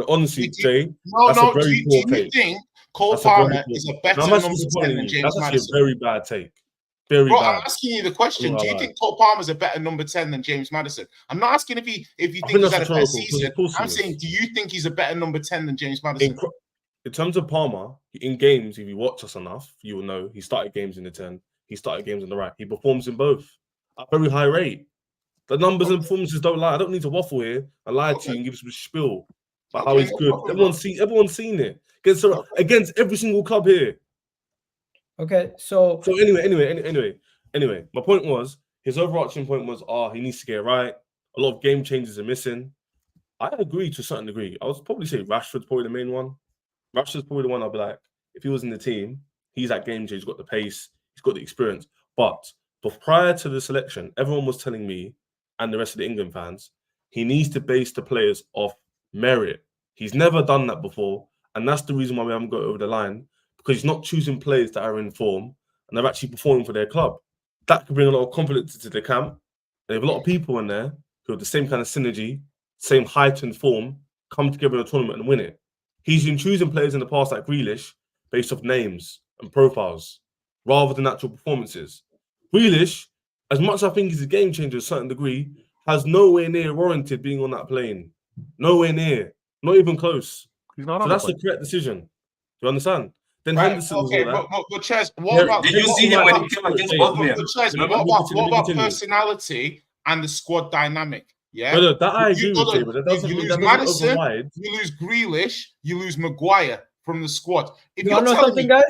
Honestly, Jay, No, that's no. a very Do poor you take. think Cole That's a very Palmer poor- is a better Now, I'm number actually 10 disappointed than in you. James That's actually Maddison? a very bad take. Very Bro, bad. I'm asking you the question. I'm Do not you gonna think Cole Palmer's a better number 10 than James Maddison? I'm not asking if you I think think he's that's had a better rhetorical, because season. of course he I'm is. saying, do you think he's a better number 10 than James Maddison? In terms of Palmer, in games, if you watch us enough, you will know he started games in the 10. He started games on the right. He performs in both at a very high rate. The numbers and performances don't lie. I don't need to waffle here and lie to you and give some spiel about how he's good. Everyone's seen it against every single club here. Okay, so anyway, my point was, his overarching point was, he needs to get it right. A lot of game changes are missing. I agree to a certain degree. I would probably say Rashford's probably the main one. Rashford's probably the one I'll be like, if he was in the team, he's that game changer. He's got the pace, he's got the experience. But prior to the selection, everyone was telling me, and the rest of the England fans, he needs to base the players off merit. He's never done that before, and that's the reason why we haven't got over the line, because he's not choosing players that are in form and they're actually performing for their club. That could bring a lot of confidence to the camp. And they have a lot of people in there who have the same kind of synergy, same heightened form, come together in a tournament and win it. He's been choosing players in the past like Grealish based off names and profiles rather than actual performances. Grealish, as much as I think he's a game changer to a certain degree, has nowhere near warranted being on that plane. Nowhere near. Not even close. He's not so on that's the the correct decision. Do you understand? Then Right, Henderson okay, was all that. but Ches, what about Did you see him when he came against Bosnia? What about personality and the squad dynamic? Yeah, But that I agree with, Jay, but that doesn't you mean lose that doesn't Maddison, override. you lose Grealish, you lose Maguire from the squad. If You you're know telling something, me guys?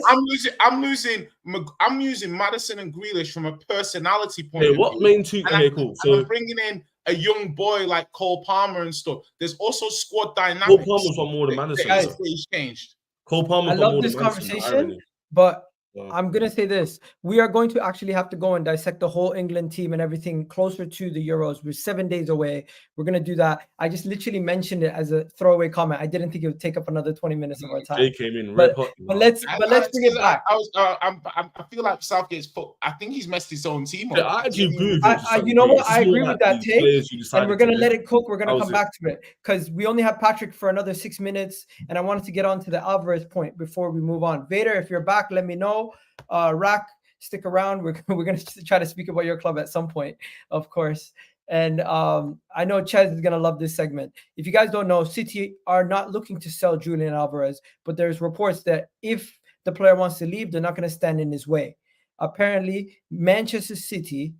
I'm using Maddison and Grealish from a personality point Hey, of what view. main two? And Okay, I'm, cool. and So I'm bringing in a young boy like Cole Palmer and stuff. There's also squad Cole dynamics. Palmer's got more than Maddison. Guys, though. He's changed. Cole Palmer's I got love more this than Maddison. conversation, but Yeah. I'm going to say this. We are going to actually have to go and dissect the whole England team and everything closer to the Euros. We're 7 days away. We're going to do that. I just literally mentioned it as a throwaway comment. I didn't think it would take up another 20 minutes of our time. Jay came in red hot. But let's bring it back. I feel like Southgate's I think he's messed his own team up. Yeah, I actually agree with you. You know what? I agree with that take. And we're going to let it. it cook. We're going to come back to it because we only have Patrick for another 6 minutes. And I wanted to get on to the Alvarez point before we move on. Vader, if you're back, let me know. Rack, stick around. We're going to try to speak about your club at some point, of course. And I know Ches is going to love this segment. If you guys don't know, City are not looking to sell Julian Alvarez, but there's reports that if the player wants to leave, they're not going to stand in his way. Apparently, Manchester City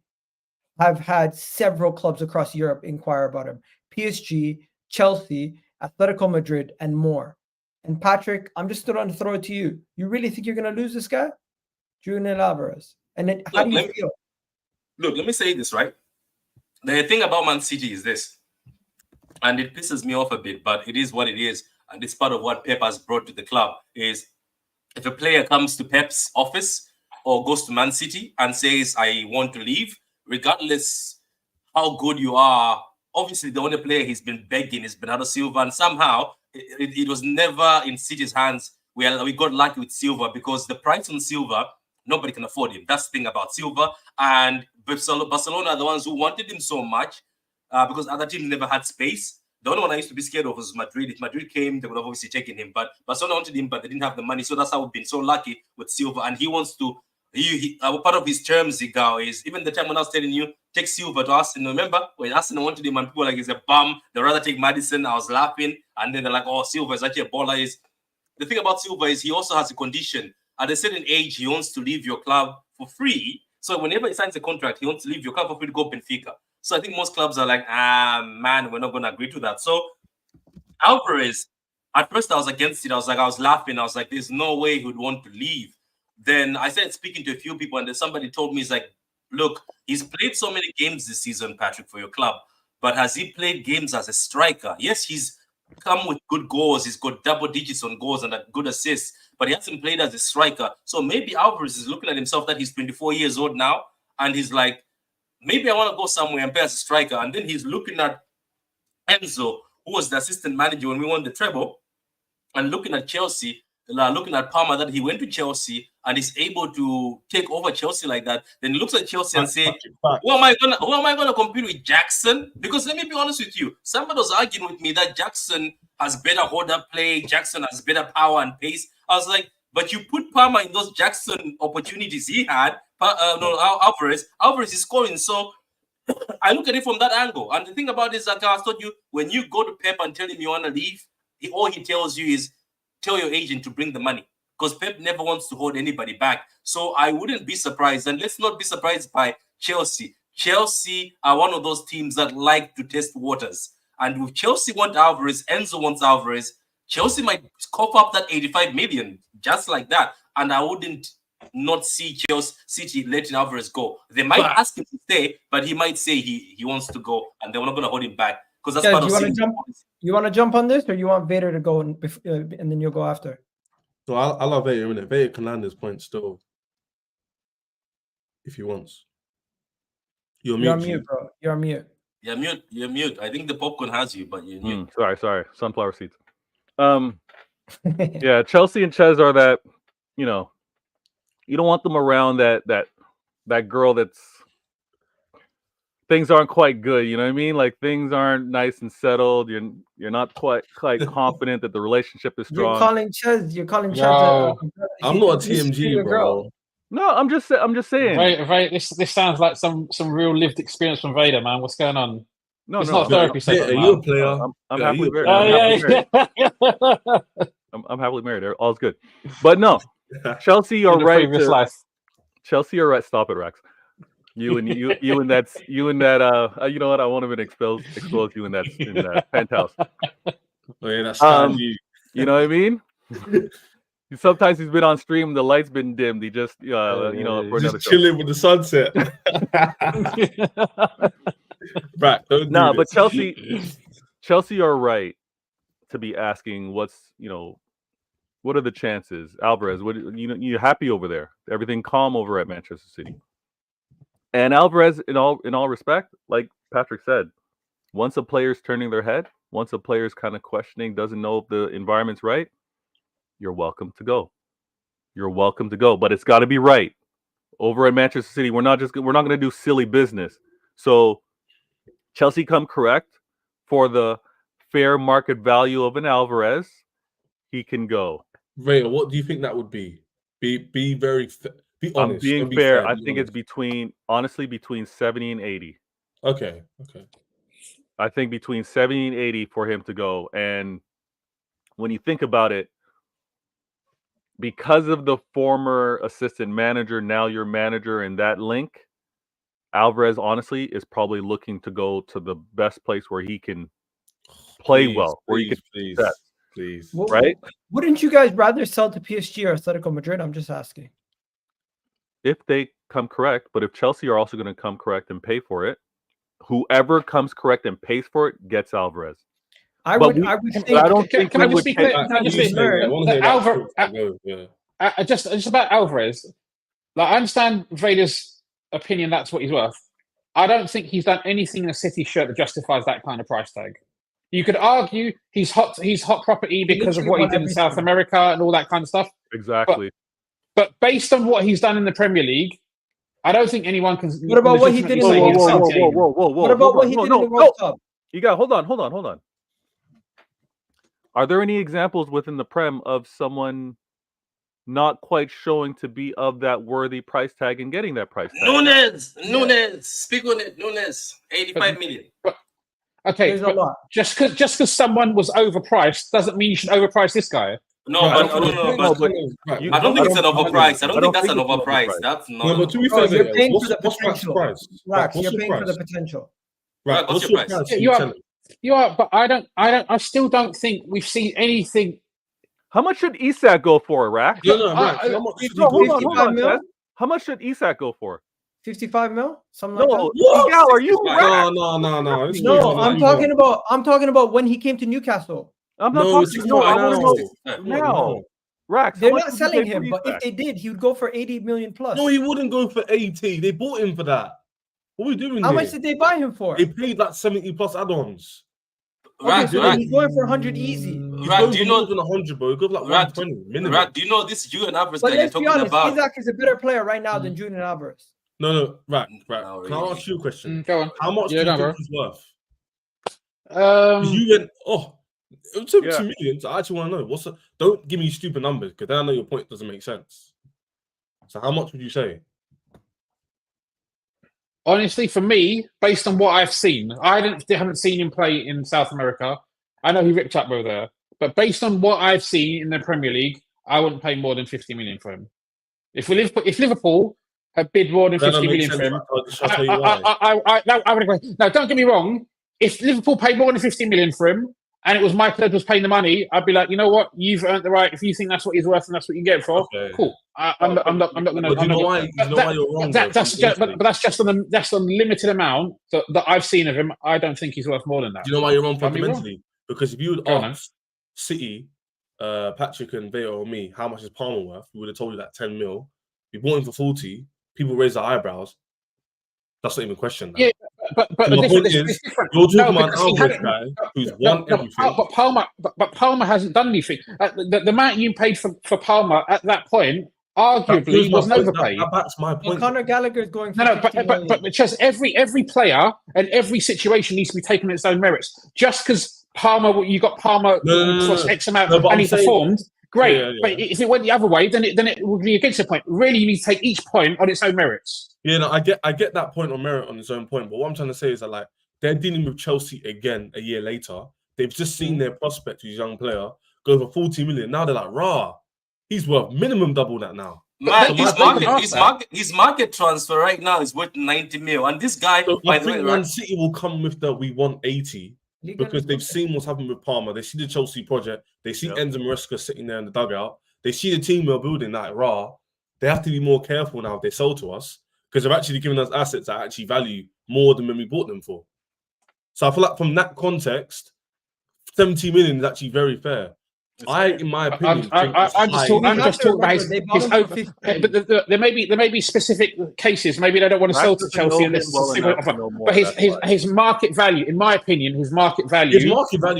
have had several clubs across Europe inquire about him. PSG, Chelsea, Atlético Madrid, and more. And Patrick, I'm just going to throw it to you. You really think you're going to lose this guy? Julian Alvarez. And then how do you feel? Look, let me say this, right? The thing about Man City is this, and it pisses me off a bit, but it is what it is. And it's part of what Pep has brought to the club is if a player comes to Pep's office or goes to Man City and says, I want to leave, regardless how good you are, obviously the only player he's been begging is Bernardo Silva, and somehow it was never in City's hands. We got lucky with Silva because the price on Silva, nobody can afford him. That's the thing about Silva. And Barcelona are the ones who wanted him so much because other teams never had space. The only one I used to be scared of was Madrid. If Madrid came, they would have obviously taken him. But Barcelona wanted him, but they didn't have the money. So that's how we've been so lucky with Silva. And he wants to, part of his terms, Zigao, is even the time when I was telling you, take Silva to Arsenal. Remember when Arsenal wanted him and people were like, he's a bum. They'd rather take Maddison. I was laughing. And then they're like, oh, Silva is actually a baller. The thing about Silva is he also has a condition. At a certain age, he wants to leave your club for free. So whenever he signs a contract, he wants to leave your club for free to go Benfica. So I think most clubs are like, man, we're not going to agree to that. So Alvarez, at first I was against it. I was laughing. I was like, there's no way he would want to leave. Then I started speaking to a few people, and then somebody told me, he's like, look, he's played so many games this season, Patrick, for your club. But has he played games as a striker? Yes, he's come with good goals. He's got double digits on goals and good assists, but he hasn't played as a striker. So maybe Alvarez is looking at himself that he's 24 years old now, and he's like, maybe I want to go somewhere and play as a striker. And then he's looking at Enzo, who was the assistant manager when we won the treble, and looking at Chelsea, looking at Palmer, that he went to Chelsea and is able to take over Chelsea like that. Then he looks at Chelsea and say, who am I gonna compete with, Jackson? Because let me be honest with you, somebody was arguing with me that Jackson has better hold-up play, Jackson has better power and pace. I was like, but you put Palmer in those Jackson opportunities he had. Alvarez is scoring. So I look at it from that angle. And the thing about this, like I told you, when you go to Pep and tell him you want to leave, all he tells you is tell your agent to bring the money, because Pep never wants to hold anybody back. So I wouldn't be surprised, and let's not be surprised by Chelsea. Chelsea are one of those teams that like to test waters. And if Chelsea want Alvarez, Enzo wants Alvarez, Chelsea might cough up that 85 million just like that. And I wouldn't not see Chelsea City letting Alvarez go. They might ask him to stay, but he might say he wants to go, and they're not going to hold him back. Because that's part of you want to jump on this, or you want Vader to go and then you'll go after? So I love Vader, innit? Vader can land his point still if he wants. You're mute, bro. You're mute. You're mute. I think the popcorn has you, but you're mute. Sorry. Sunflower seeds. Yeah, Chelsea and Ches are that, you know, you don't want them around that girl that's things aren't quite good, you know what I mean? Like things aren't nice and settled. You're not quite confident that the relationship is strong. You're calling Ches. I'm not a TMG, bro. No, I'm just saying. Right. This sounds like some real lived experience from Vader, man. What's going on? No, it's not a therapy session. Are you a player? I'm happily married. I'm happily married. All's good. But no, Chelsea are right. Chelsea are right. Stop it, Rex. You and that. You know what? I won't even expose you in that penthouse. Oh, yeah, that's you know what I mean? Sometimes he's been on stream, the light's been dimmed. He just for just another chilling show. with the sunset. Right. But Chelsea are right to be asking what are the chances? Alvarez, you're happy over there? Everything calm over at Manchester City. And Alvarez, in all respect, like Patrick said, once a player's turning their head, once a player's kind of questioning, doesn't know if the environment's right, you're welcome to go. You're welcome to go, but it's got to be right. Over at Manchester City, we're not going to do silly business. So Chelsea come correct for the fair market value of an Alvarez. He can go. Ray, what do you think that would be? Be very be honest. I'm being fair. I think it's between 70 and 80. Okay. I think between 70 and 80 for him to go. And when you think about it, because of the former assistant manager, now your manager, and that link, Alvarez honestly is probably looking to go to the best place where he can play where he can please. Right? Wouldn't you guys rather sell to PSG or Atlético Madrid? I'm just asking. If they come correct, but if Chelsea are also going to come correct and pay for it, whoever comes correct and pays for it gets Alvarez. I would think. Can I just speak? Just about Alvarez. Like, I understand Vader's opinion. That's what he's worth. I don't think he's done anything in a City shirt that justifies that kind of price tag. You could argue he's hot property because of what he did in South America and all that kind of stuff. Exactly. But based on what he's done in the Premier League, I don't think anyone can. What about what he did in the World Cup? What about what he did in the World Cup? You got hold on. Are there any examples within the Prem of someone not quite showing to be of that worthy price tag and getting that price tag? Nunes, speak on it. Nunes, 85 million. Okay, just because someone was overpriced doesn't mean you should overprice this guy. No, I don't think it's an overprice. I don't think that's an overprice. That's not. No, but to be fair, you're paying for the potential. You're paying for the potential. Right, what's your price? You are, but I still don't think we've seen anything. How much should Isak go for, Rack? No, hold on. How much should Isak go for? 55 mil? Something like that? Miguel, are you No. No, I'm talking about when he came to Newcastle. I'm not No, talking. it's No, I not want to now. know now. Rax, how They're much not would you selling pay for him, but if Isak? they did, he would go for 80 million plus. No, he wouldn't go for 80. They bought him for that. What are we doing How here? much did they buy him for? They paid like 70 plus add-ons. Okay, Rag, so Rag, he's going for 100 easy. He's Rag, going do for you more know? than 100, bro. He goes like Rag, 120 minimum. Rag, do you know this Julian Alvarez But guy you're let's be talking honest, about? Isaac is a better player right now than Julian Alvarez. No, right. Not Can really. I ask you a question? Go on. How much Yeah, do you go, think bro. he's worth? 'Cause you went, it took Yeah. 2 million. So I actually want to know. Don't give me stupid numbers because then I know your point doesn't make sense. So how much would you say? Honestly, for me, based on what I've seen, haven't seen him play in South America. I know he ripped up over there, but based on what I've seen in the Premier League, I wouldn't pay more than 50 million for him. If Liverpool had bid more than That 50 don't make million for sense. him, Shall I tell you why? I would agree. Now, don't get me wrong. If Liverpool paid more than 50 million for him, and it was my club was paying the money, I'd be like, you know what, you've earned the right. If you think that's what he's worth and that's what you get it for, Okay. cool. I'm not going to. But you know why you're wrong? That's though, but that's just on the limited amount that I've seen of him. I don't think he's worth more than that. Do you know why you're wrong Tell me wrong. fundamentally? Because if you would Go on, ask City, Patrick and Veta or me, how much is Palmer worth? We would have told you that 10 mil. We bought him for 40. People raise their eyebrows. That's not even a question. Now. Yeah, but So my point is, different. you're talking about because an he Alvarez hadn't- guy who's won everything. But Palmer hasn't done anything. The amount you paid for Palmer at that point arguably wasn't overpaid. That's my Well, point. Conor Gallagher's going for No, 50 million. but just every player and every situation needs to be taken in its own merits. Just because you got Palmer No. for X amount No, but and I'm he saying- performed, great. Yeah. But if it went the other way, then it would be against the point. Really, you need to take each point on its own merits. Yeah, no, I get that point on merit on its own point. But what I'm trying to say is that like they're dealing with Chelsea again a year later. They've just seen their prospect, who's a young player, go for 40 million. Now they're like, rah, he's worth minimum double that now. Man, So his market transfer right now is worth 90 mil. And this guy, So by I the way, think Man City will come with the we want 80 because they've seen what's happened with Palmer. They see the Chelsea project. They see Enzo Maresca sitting there in the dugout. They see the team we're building like rah. They have to be more careful now if they sell to us because they're actually giving us assets that actually value more than when we bought them for. So I feel like from that context, 70 million is actually very fair. In my opinion, I'm just talking about his. There may be specific cases. Maybe they don't want to sell to Chelsea and this. But his market value, in my opinion, his market value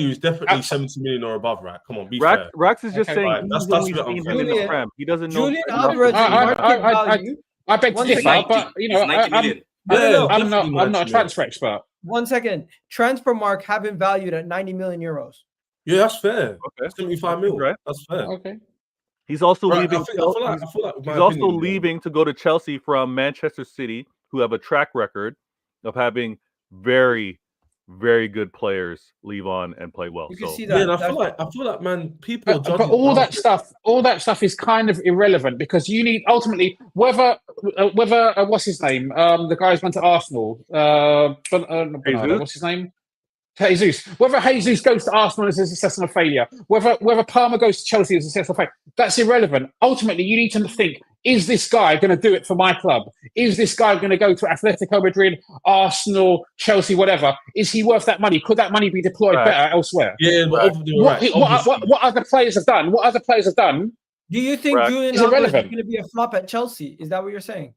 is definitely 70 million or above, right? Come on, be fair. Rax is just saying Right, he's that's only a bit seen unfair. him in the Prem. He doesn't know. Julian enough Alvarez about market that. value. I beg to It's differ, 90, but it's 90 million. I'm not a transfer expert. 1 second. Transfer mark have been valued at 90 million euros. Yeah, that's fair. Okay. 75 mil. Right. That's fair. Okay. He's also Right, leaving. I feel like He's also leaving to go to Chelsea from Manchester City, who have a track record of having very, very good players leave on and play well. You can So see Yeah, that. and I feel like, man, people are But judging. all that stuff is kind of irrelevant because you need ultimately whether what's his name, the guy who's went to Arsenal, Jesus? what's his name, Jesus. Whether Jesus goes to Arsenal as a successful failure, whether Palmer goes to Chelsea as a successful failure, that's irrelevant. Ultimately, you need to think: is this guy going to do it for my club? Is this guy going to go to Atlético Madrid, Arsenal, Chelsea, whatever? Is he worth that money? Could that money be deployed better elsewhere? Yeah, but What other players have done? What other players have done? Do you think Right. Julian It's Alvarez is irrelevant. going to be a flop at Chelsea? Is that what you're saying?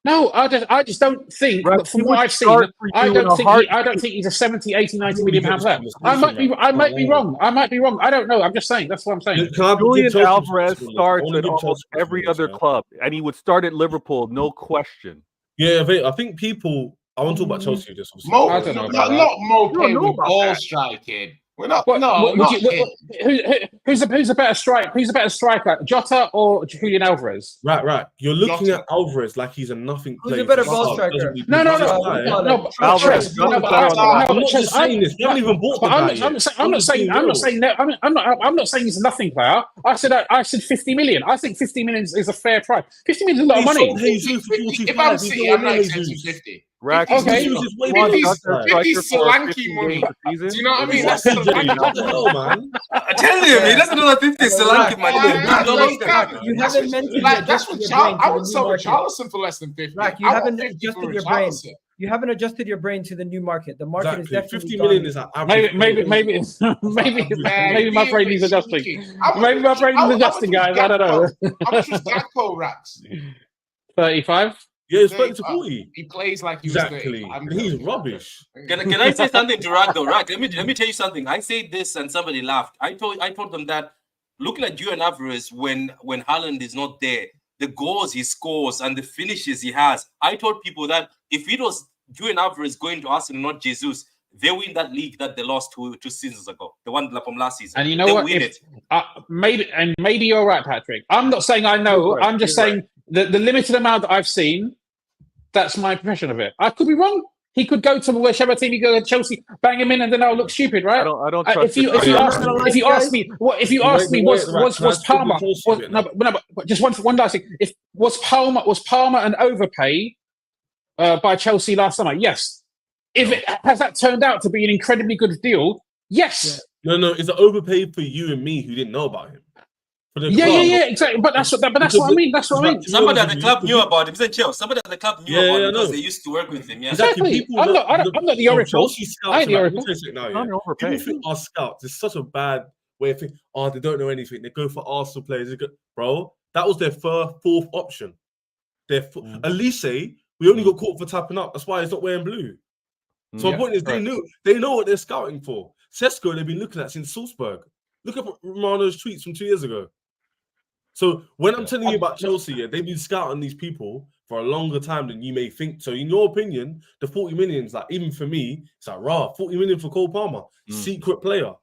No, I just don't think. Right, From he what would I've seen, start for I you in don't a think heartbeat. I don't think he's a 70, 80, 90 I million think pound we player. get this I might be conversation, wrong. I might be wrong. I don't know. I'm just saying. That's what I'm saying. Can I give Julian Chelsea Alvarez responsibility? I starts wanna at give almost Chelsea every responsibility, other yeah. club, and he would start at Liverpool, no question. Yeah, I think people. I want to talk about Chelsea. Just obviously. Mo, I don't know not, about not Mo You don't Pay know with about ball that. striking. We're not. What, no, what, not would you, him. who's a better striker? Who's a better striker, Jota or Julian Alvarez? Right. You're looking Jota. at Alvarez like he's a nothing Who's player. a better Just ball doesn't striker? be No. good. But Alvarez, no, Jota's but better on the I- left. no, I'm not Chaz, just saying this. We haven't even bought the But I'm guy yet. not saying he's a nothing player. I said 50 million. I think 50 million is a fair price. 50 million is a lot of money. Jesus for 50, if 45. I'm City, I'm not accepting 50. Rack, Okay. you Jesus way want better. Jota to strike 50 you for Solanke 15 money. games a season? Do you know what I mean? What That's the hell, man? I tell you, he doesn't know 50 Solanke, man. You haven't mentioned like yet that's just what your Charles. brain I for would the sell new market. Richarlison for less than 50. Like, you I want haven't 50 adjusted for your brain. Richarlison. You haven't adjusted your brain to the new market. The market is definitely 50 million is an average. Maybe my brain needs adjusting. Maybe my brain needs adjusting, guys. I don't know. How much was Gakpo, Rax? 35. Yeah, it's 30 to 40. He plays like he Exactly. was 30. And he's rubbish. Can I say something to Rag though? Rag, let me tell you something. I said this and somebody laughed. I told them that looking at Julian Alvarez when Haaland is not there, the goals he scores and the finishes he has. I told people that if it was Julian Alvarez going to Arsenal, not Jesus, they win that league that they lost two seasons ago. The one from last season. And you know what? Win it. Maybe you're right, Patrick. I'm not saying I know. Right, I'm just saying the limited amount that I've seen. That's my impression of it. I could be wrong. He could go to whichever team he go to Chelsea, bang him in, and then I'll look stupid, right? I don't trust if you ask me, was Palmer? Just one last thing. If was Palmer an overpay by Chelsea last summer? Yes. Has that turned out to be an incredibly good deal? Yes. Yeah. No, it's an overpay for you and me who didn't know about him. Yeah, exactly. But that's what I mean. That's what I mean. Somebody at the club knew about him. He said, "Chill." Somebody at the club knew about him because they used to work with him. Yeah, exactly. I'm not the oracle. I ain't the oracle. People think our scouts is such a bad way of thinking. Oh, they don't know anything. They go for Arsenal players. Bro, that was their fourth option. Elise, we only got caught for tapping up. That's why he's not wearing blue. So my point is, they know what they're scouting for. Sesko, they've been looking at since Salzburg. Look at Romano's tweets from 2 years ago. So when I'm telling you about Chelsea, they've been scouting these people for a longer time than you may think. So in your opinion, the 40 million is like, even for me, it's like, 40 million for Cole Palmer, secret player.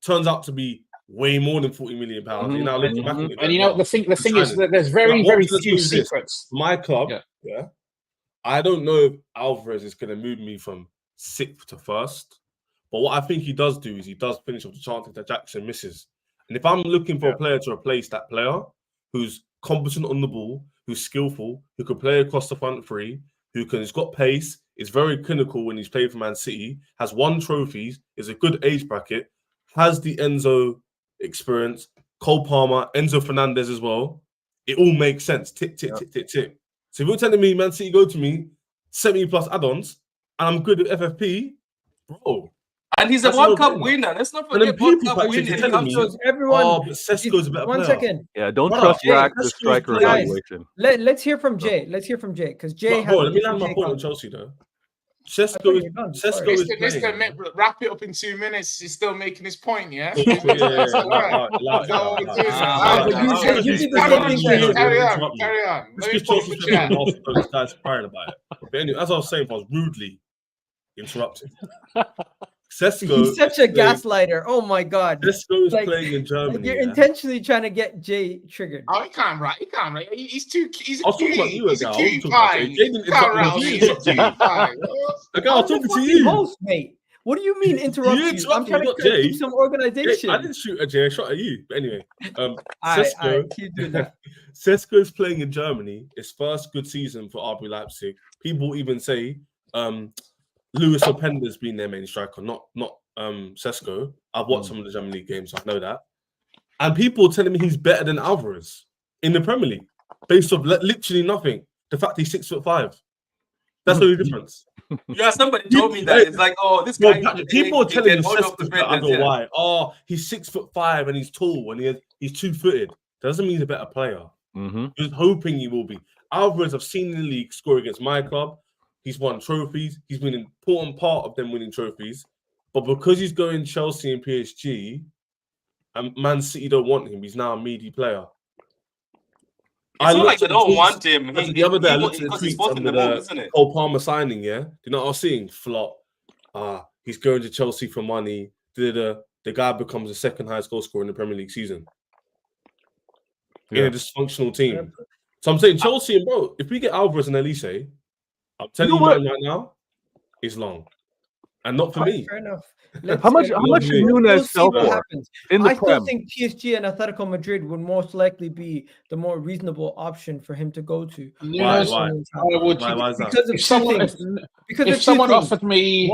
Turns out to be way more than 40 million pounds. You know, looking back at it, and you know, the thing is that there's very few secrets. My club, I don't know if Alvarez is going to move me from 6th to 1st. But what I think he does do is he does finish off the chances that Jackson misses. And if I'm looking for a player to replace that player who's competent on the ball, who's skillful, who can play across the front three, who's got pace, is very clinical when he's played for Man City, has won trophies, is a good age bracket, has the Enzo experience, Cole Palmer, Enzo Fernandez as well, it all makes sense. Tick. So if you're telling me Man City go to me, 70 plus add-ons, and I'm good at FFP, bro. And he's a World Cup winner. Let's not forget World Cup winner. Everyone, but Sesko's a better player. 1 second. Yeah, don't trust Rack's striker evaluation. Let's hear from Jay. Because Jay has. Let me land my point on Chelsea though. Sesko is playing. Wrap it up in 2 minutes. He's still making his point, yeah? Carry on. This guy's crying about it. But anyway, as I was saying, I was rudely interrupted. Sesko, he's such a gaslighter. Oh my god. Sesko is playing in Germany. You're intentionally trying to get Jay triggered. Oh, he can't write. He's too. He's a I was talking about you, he's a I cutie pie. He's a cutie pie. I was talking to you, host, mate. What do you mean interrupt you? I'm trying to keep some organization. I didn't shoot at Jay. I shot at you. But anyway, Sesko is playing in Germany. His first good season for RB Leipzig. People even say Lewis Openda's been their main striker, not Sesko. I've watched some of the German League games, so I know that. And people are telling me he's better than Alvarez in the Premier League, based off literally nothing. The fact he's 6'5". That's the only difference. Yeah, somebody told me that. It's like, oh, this guy. People are telling me Sesko's better. I go, why? Oh, he's 6'5" and he's tall and he's 2-footed. Doesn't mean he's a better player. Just hoping he will be. Alvarez, I've seen in the league score against my club. He's won trophies. He's been an important part of them winning trophies. But because he's going Chelsea and PSG, and Man City don't want him, he's now a meaty player. It's not like they don't want him. The other day, I looked at the tweets under the Cole Palmer signing, yeah? Do you know what I was seeing? Flop. He's going to Chelsea for money. The guy becomes the second highest goal scorer in the Premier League season. In a dysfunctional team. So I'm saying Chelsea and bro, if we get Alvarez and Elise, I'm telling you right now, it's long. And not for me. Fair enough. How much Nunes sell for in the I still think PSG and Atlético Madrid would most likely be the more reasonable option for him to go to. Why is that? Because if someone offered me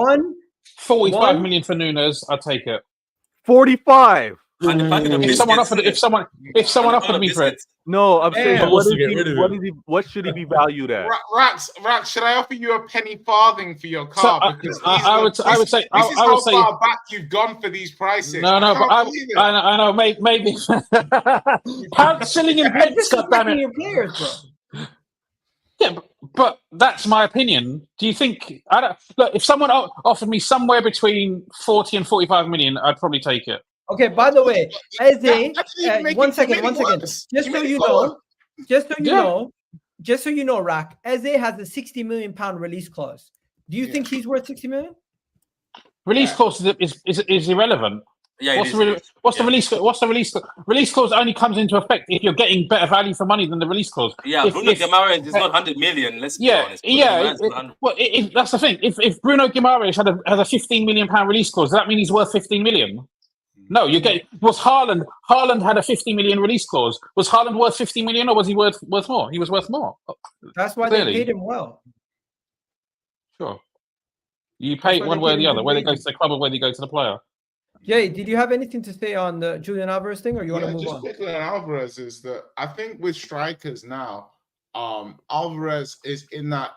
45 million for Nunes, I'd take it. 45. And the packet of If someone biscuits. offered, if someone offered me for it, No, I'm saying Yeah. what Wants to is get he, rid of what him. is he, what should he be valued at? Rax, should I offer you a penny farthing for your so car? Because I would say, this is I how would say, far back you've gone for these prices. no, I but can't believe it. I know, maybe pound, shilling, and You're pence. God damn disrespecting it! your players, bro. Yeah, but that's my opinion. Do you think? I don't look. If someone offered me somewhere between 40 and 45 million, I'd probably take it. Okay, by the way, Eze, That didn't even make one it- second. you made it worse. Just You so made it you worse. know, Yeah. just so you know, Rack, Eze has a 60 million pound release clause. Do you Yeah. think he's worth 60 million? Release Yeah. clause is irrelevant. Yeah, What's it the is. what's the Yeah. release? What's the release? Release clause only comes into effect if you're getting better value for money than the release clause. Yeah, If- Bruno if- Guimaraes is not 100 million. Let's be Yeah, honest. Bruno yeah. Guimaraes is not 100. Well, that's the thing. If Bruno Guimaraes has a 15 million pound release clause, does that mean he's worth 15 million? No, you get. Was Haaland? Haaland had a 50 million release clause. Was Haaland worth 50 million, or was he worth more? He was worth more. That's why Clearly. they paid him well. Sure. You pay why one they way or paid the him other, good whether it goes wages. to the club or whether it goes to the player. Jay, did you have anything to say on the Julian Alvarez thing, or you want to Yeah, move just on? quickly on Alvarez is that I think with strikers now, Alvarez is in that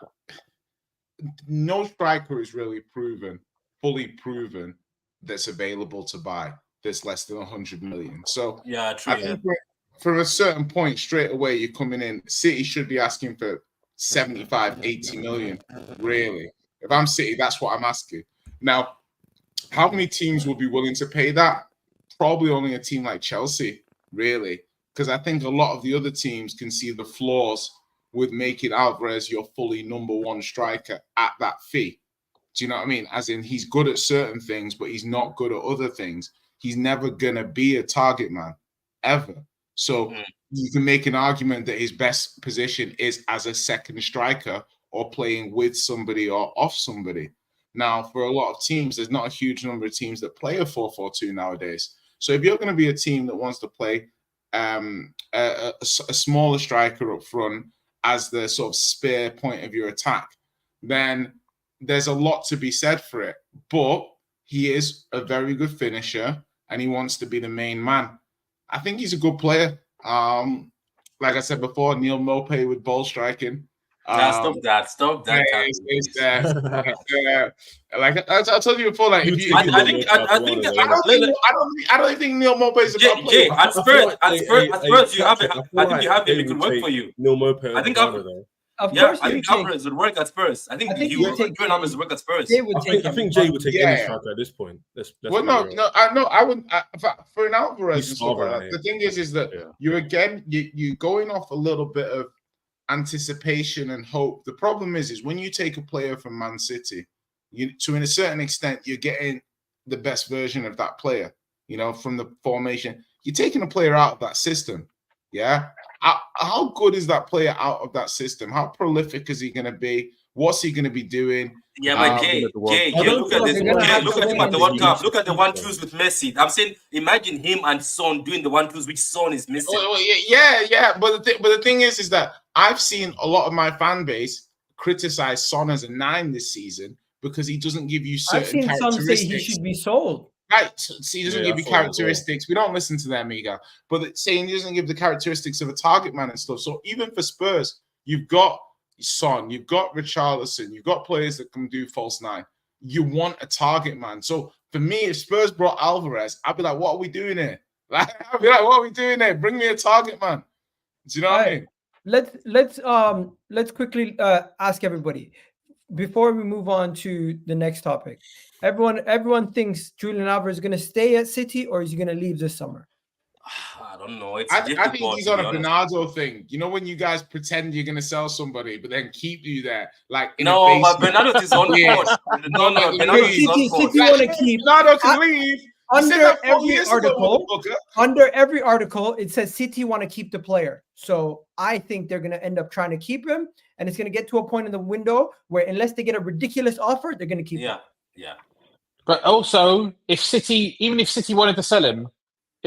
no striker is really fully proven that's available to buy that's less than 100 million. So Yeah, true. I think from a certain point straight away you're coming in. City should be asking for 75, 80 million, really. If I'm City, that's what I'm asking. Now, how many teams will be willing to pay that? Probably only a team like Chelsea, really, because I think a lot of the other teams can see the flaws with making Alvarez your fully number one striker at that fee. Do you know what I mean? As in, he's good at certain things, but he's not good at other things. He's never going to be a target man, ever. So you can make an argument that his best position is as a second striker or playing with somebody or off somebody. Now, for a lot of teams, there's not a huge number of teams that play a 4-4-2 nowadays. So if you're going to be a team that wants to play a smaller striker up front as the sort of spear point of your attack, then there's a lot to be said for it. But he is a very good finisher and he wants to be the main man. I think he's a good player. Like I said before, Neil Mopay with ball striking. Stop that. Like I told you before, like if you, I don't think Neil Mopay is a good player. At Spurs, you have it. I think you have him. It could work for you. Neil Mopay. I think Of course, I think Alvarez would work at Spurs. I think he would take Alvarez would work at Spurs. Jay would take I think Jay would take any striker at this point. Well, I wouldn't. For an Alvarez and stuff like that. Yeah. The thing is that you're going off a little bit of anticipation and hope. The problem is when you take a player from Man City, to a certain extent, you're getting the best version of that player. You know, from the formation, you're taking a player out of that system. Yeah. How good is that player out of that system? How prolific is he going to be? What's he going to be doing? Yeah, but Jay, look at this. Look at him at the World Cup. Look at the 1-2s with Messi. I'm saying, imagine him and Son doing the 1-2s, which Son is missing. Yeah. But the thing is that I've seen a lot of my fan base criticize Son as a 9 this season because he doesn't give you certain I've seen some say he should be sold. Right, so he doesn't give you characteristics. We don't listen to them, Miguel. But saying he doesn't give the characteristics of a target man and stuff. So even for Spurs, you've got Son, you've got Richarlison, you've got players that can do false 9. You want a target man. So for me, if Spurs brought Alvarez, I'd be like, what are we doing here? I'd be like, what are we doing here? Bring me a target man. Do you know what I mean? Let's quickly ask everybody before we move on to the next topic. Everyone thinks Julian Alvarez is going to stay at City or is he going to leave this summer? I don't know. I think he's on a Bernardo thing. You know when you guys pretend you're going to sell somebody, but then keep you there, like but Bernardo is on course. Bernardo is on course. City want to keep Bernardo can leave. Under every article, it says City want to keep the player. So I think they're going to end up trying to keep him, and it's going to get to a point in the window where unless they get a ridiculous offer, they're going to keep him. Yeah. But also, even if City wanted to sell him,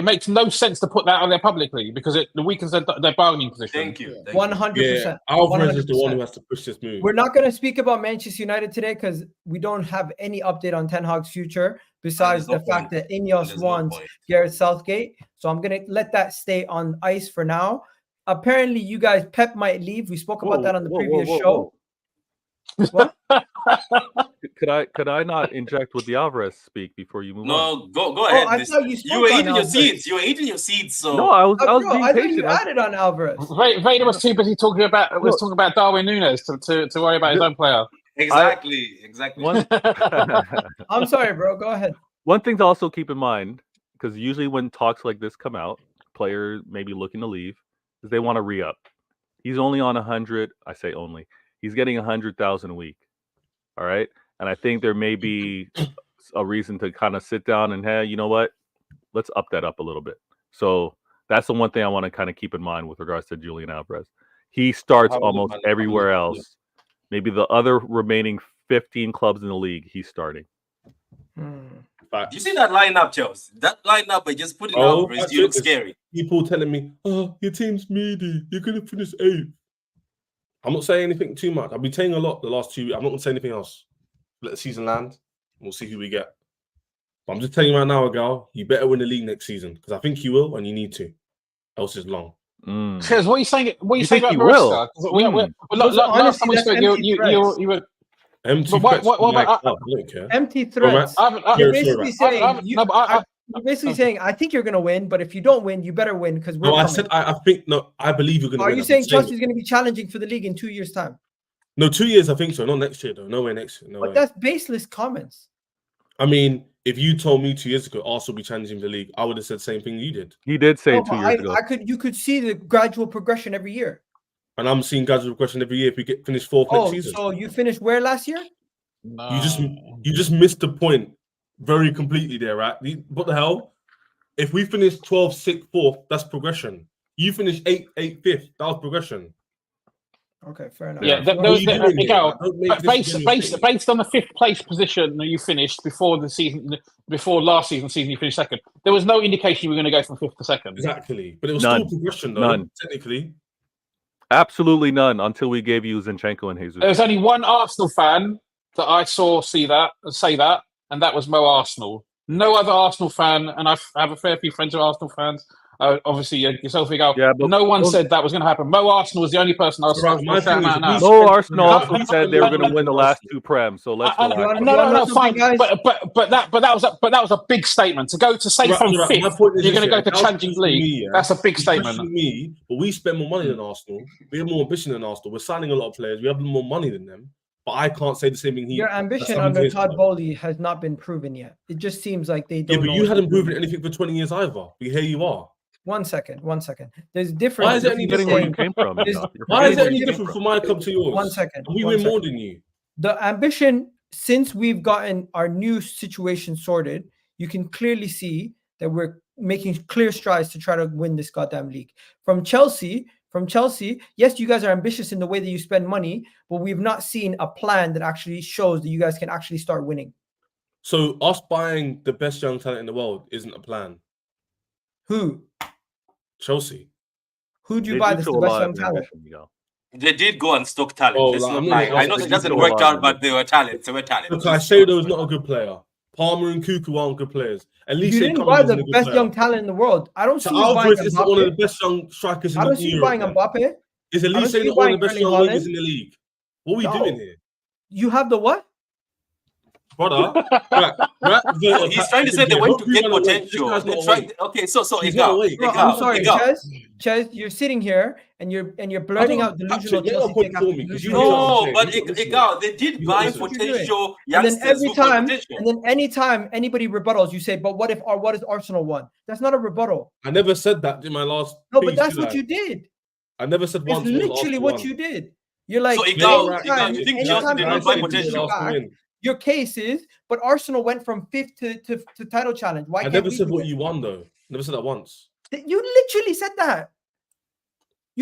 it makes no sense to put that out there publicly because it weakens their bargaining position. Thank you. 100%. Alvarez is the one 100%. who has to push this move. We're not going to speak about Manchester United today because we don't have any update on Ten Hag's future besides There's the no fact point. that Ineos There's no wants point. Gareth Southgate. So I'm going to let that stay on ice for now. Apparently, you guys, Pep might leave. We spoke about that on the previous show. What? Could I not inject with the Alvarez speak before you move on? No, go ahead. I thought you You were spoke on eating your Alvarez. seeds. You were eating your seeds. So No, I was Bro, being I thought you patient. added on Alvarez. Vader was too busy talking about Darwin Nunes to worry about his own player. exactly. One, I'm sorry, bro. Go ahead. one thing to also keep in mind, because usually when talks like this come out, players may be looking to leave, is they want to re-up. He's only on 100. I say only. He's getting 100,000 a week. All right. And I think there may be a reason to kind of sit down and, hey, you know what? Let's up that up a little bit. So that's the one thing I want to kind of keep in mind with regards to Julian Alvarez. He starts almost everywhere else. Maybe the other remaining 15 clubs in the league, he's starting. You see that lineup, Chelsea? That lineup, I just put it out. You look scary. People telling me, "Oh, your team's meaty. You're gonna finish 8th." I'm not saying anything too much. I've been saying a lot the last 2 weeks. I'm not gonna say anything else. Let the season land. We'll see who we get. But I'm just telling you right now, Gal, you better win the league next season because I think you will, and you need to. Else it's long. Because what are you saying? What are you saying think about he will? Maresca? Last time we spoke, you were Empty But what- threats. what- what I about- don't care. Empty threats. I- You're Sorry, basically sorry. saying, you're basically saying, I think you're going to win, but if you don't win, you better win because we're No, I coming. said I think no. I believe you're going to Are win. you I've saying been saying Chelsea's going to be challenging for the league in 2 years' time? No, 2 years. I think so. Not next year though. No way next year. No But way. that's baseless comments. I mean, if you told me 2 years ago Arsenal will be challenging the league, I would have said the same thing you did. He did say No, 2 but years ago. you could see the gradual progression every year. And I'm seeing gradual progression every year if we get finished 4th next season. So you finished where last year? You just missed the point very completely there, right? What the hell? If we finish 12th, 6th, 4th, that's progression. You finished 8th, 5th, that was progression. Okay, fair enough. Yeah, What are you doing here? Miguel, Like, don't make this based genuine. based on the 5th place position that you finished before the season, before last season you finished 2nd. There was no indication you were going to go from 5th to 2nd. Exactly, but it was None. still progression, though. None. Technically, Absolutely none until we gave you Zinchenko and Jesus. There was only one Arsenal fan that I saw say that, and that was Mo Arsenal. No other Arsenal fan, and I have a fair few friends who are Arsenal fans. Obviously, yourself, Miguel. Yeah, but no one said that was going to happen. Mo Arsenal was the only person I was Right, my shouting thing is, out now. No Arsenal also we said they were going to spent win the money on last 2 Prem. So let's relax. No, something, fine. guys? But that was a big statement to go to say from Right, my 5th. point is You're going to this, go yeah, to Gal's challenging questioning league. me, yeah. That's a big He's statement. questioning me, but we spend more money than Arsenal. We have more ambition than Arsenal. We're signing a lot of players. We have more money than them. But I can't say the same thing. Your ambition that's under his Todd club. Bowley has not been proven yet. It just seems like they Yeah, don't but know you what hadn't to do. proven anything for 20 years either. But here you are. 1 second. There's difference. Why is it any Getting different? where you came from. There's- Enoch. You're Why is it forgetting any where you came different from my club to yours? 1 second. And we 1 win second. more than you. The ambition, since we've gotten our new situation sorted, you can clearly see that we're making clear strides to try to win this goddamn league. From Chelsea, yes, you guys are ambitious in the way that you spend money, but we've not seen a plan that actually shows that you guys can actually start winning. So us buying the best young talent in the world isn't a plan. Who? Chelsea. Who do you They buy do this show the a best lot young of talent? ambition, Miguel. They did go and stock talent. Oh, Let's like, not I'm lie. not- I know it hasn't worked out, but they were talent. They were talent. Look, Caicedo's not a good player. Palmer and Cuckoo aren't good players. At least You they didn't come buy in as a the good best player. young talent in the world. I don't see So you buying Alvarez is one of the Mbappe. best young strikers in I don't see you Europe. buying then. Mbappe. Is at I don't least see they you not one buying of the best Erling young Haaland. wingers in the league. What are we No. doing here? You have the what? Brother, No, he's trying to say they went to get potential. They're trying. Okay, so He's Igal, not awake. Bro, Igal, I'm sorry, Igal. Ches, you're sitting here and you're blurting out delusional Actually, get your Chelsea point take after for me, 'cause you delusional. know- No, but He's not listening. Igal, they did He's not buy listening. potential And then youngsters every who got time, potential. and then anytime anybody rebuttals, you say, "But what if? Or what is Arsenal won?" That's not a rebuttal. I never said that in my last. No, piece, but that's did what I? you did. I never said It's once. was literally Arsenal what won. you did. You're like, So Igal, anytime- you think anytime Chelsea did not buy anybody potential? pushes back, Win. your case is, but Arsenal went from 5th to title challenge. Why I can't never we said do what it? you won though. Never said that once. You literally said that.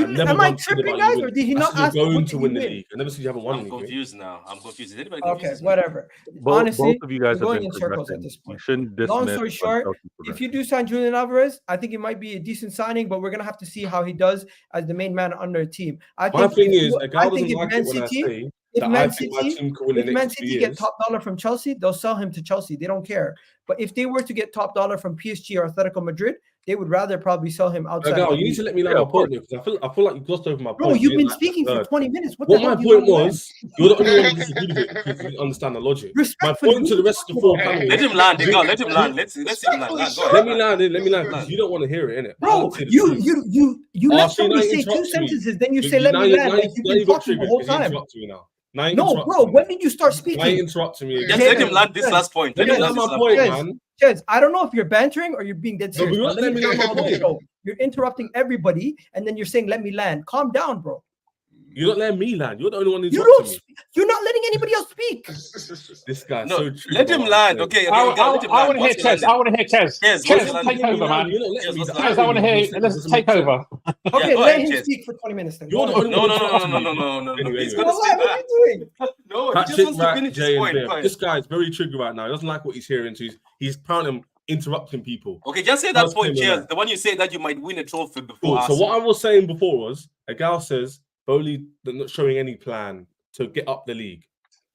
Am I tripping, guys, or did he not ask you're you going what to did win you the win? league? I never said you haven't won I'm anything. confused now. I'm confused. Is anybody Okay, confused? whatever. Both Honestly, of you guys we're have going been in circles at progressing. this You point. shouldn't dismiss. Long story when short, Chelsea's if progressing. you do sign Julian Alvarez, I think it might be a decent signing, but we're gonna have to see how he does as the main man under a team. I My think thing if is, you- a guy I doesn't think if like Man it when I City, say if that Man I think my City, team could win the if Man next 2 City get years. top dollar from Chelsea, they'll sell him to Chelsea. They don't care. But if they were to get top dollar from PSG or Atlético Madrid, they would rather probably sell him outside. Gal, of the you need to league. let me know Yeah, my of course. point because I feel like you glossed over my Bro, point. you've You been didn't like speaking the for third. 20 minutes. What What the hell my do you point want to was, you're the only one who disagreed with it because you didn't understand the logic. My Respectfully, point to the rest of the what are four you talking panels. Let him land. Go. Let him land. Let's him land. Go Let me ahead. land because you don't want to hear it, innit? I Bro, want to say the you truth. let So now somebody you say two interrupt me. sentences, then you So say let now me you- land now like you- you've now been you got talking the triggered whole because you time. interrupted me now. Now you No, interrupted bro, me. when did you start Now you speaking? interrupting me Just again. let him land this last point. Let Let me him land land my this last point, point. man. Chez, I don't know if you're bantering or you're being dead No, but serious. you're but not let me letting me tell land you my on the point. show. You're interrupting everybody, and then you're saying let me land. Calm down, bro. You're not letting me land. You're the only one You interrupting don't. me. You're not letting anybody else speak. This guy's No, so true. let him land. Okay, let him I land. want to hear Once he Ches. landed. I want to hear Ches. Ches, Ches, once he take landed. over, man. You're not letting Yes, me what's land. Ches, I want to hear. Let's take over. Okay, go let ahead, him Ches. speak for 20 minutes then. You're the Go on. only No, one no, no, no, interrupting no, me. no, no, no, no. Anyway, He's anyway. gonna say What are that. you doing? No, he just Patrick, wants to finish his Jay, and point. Bear. Go ahead. This guy is very triggered right now. He doesn't like what he's hearing. So he's apparently interrupting people. Okay, just say that First point, claim of Ches. that. The one you say that you might win a trophy before Cool. So Arsenal. what I was saying before was, a gal says Bowley not showing any plan to get up the league.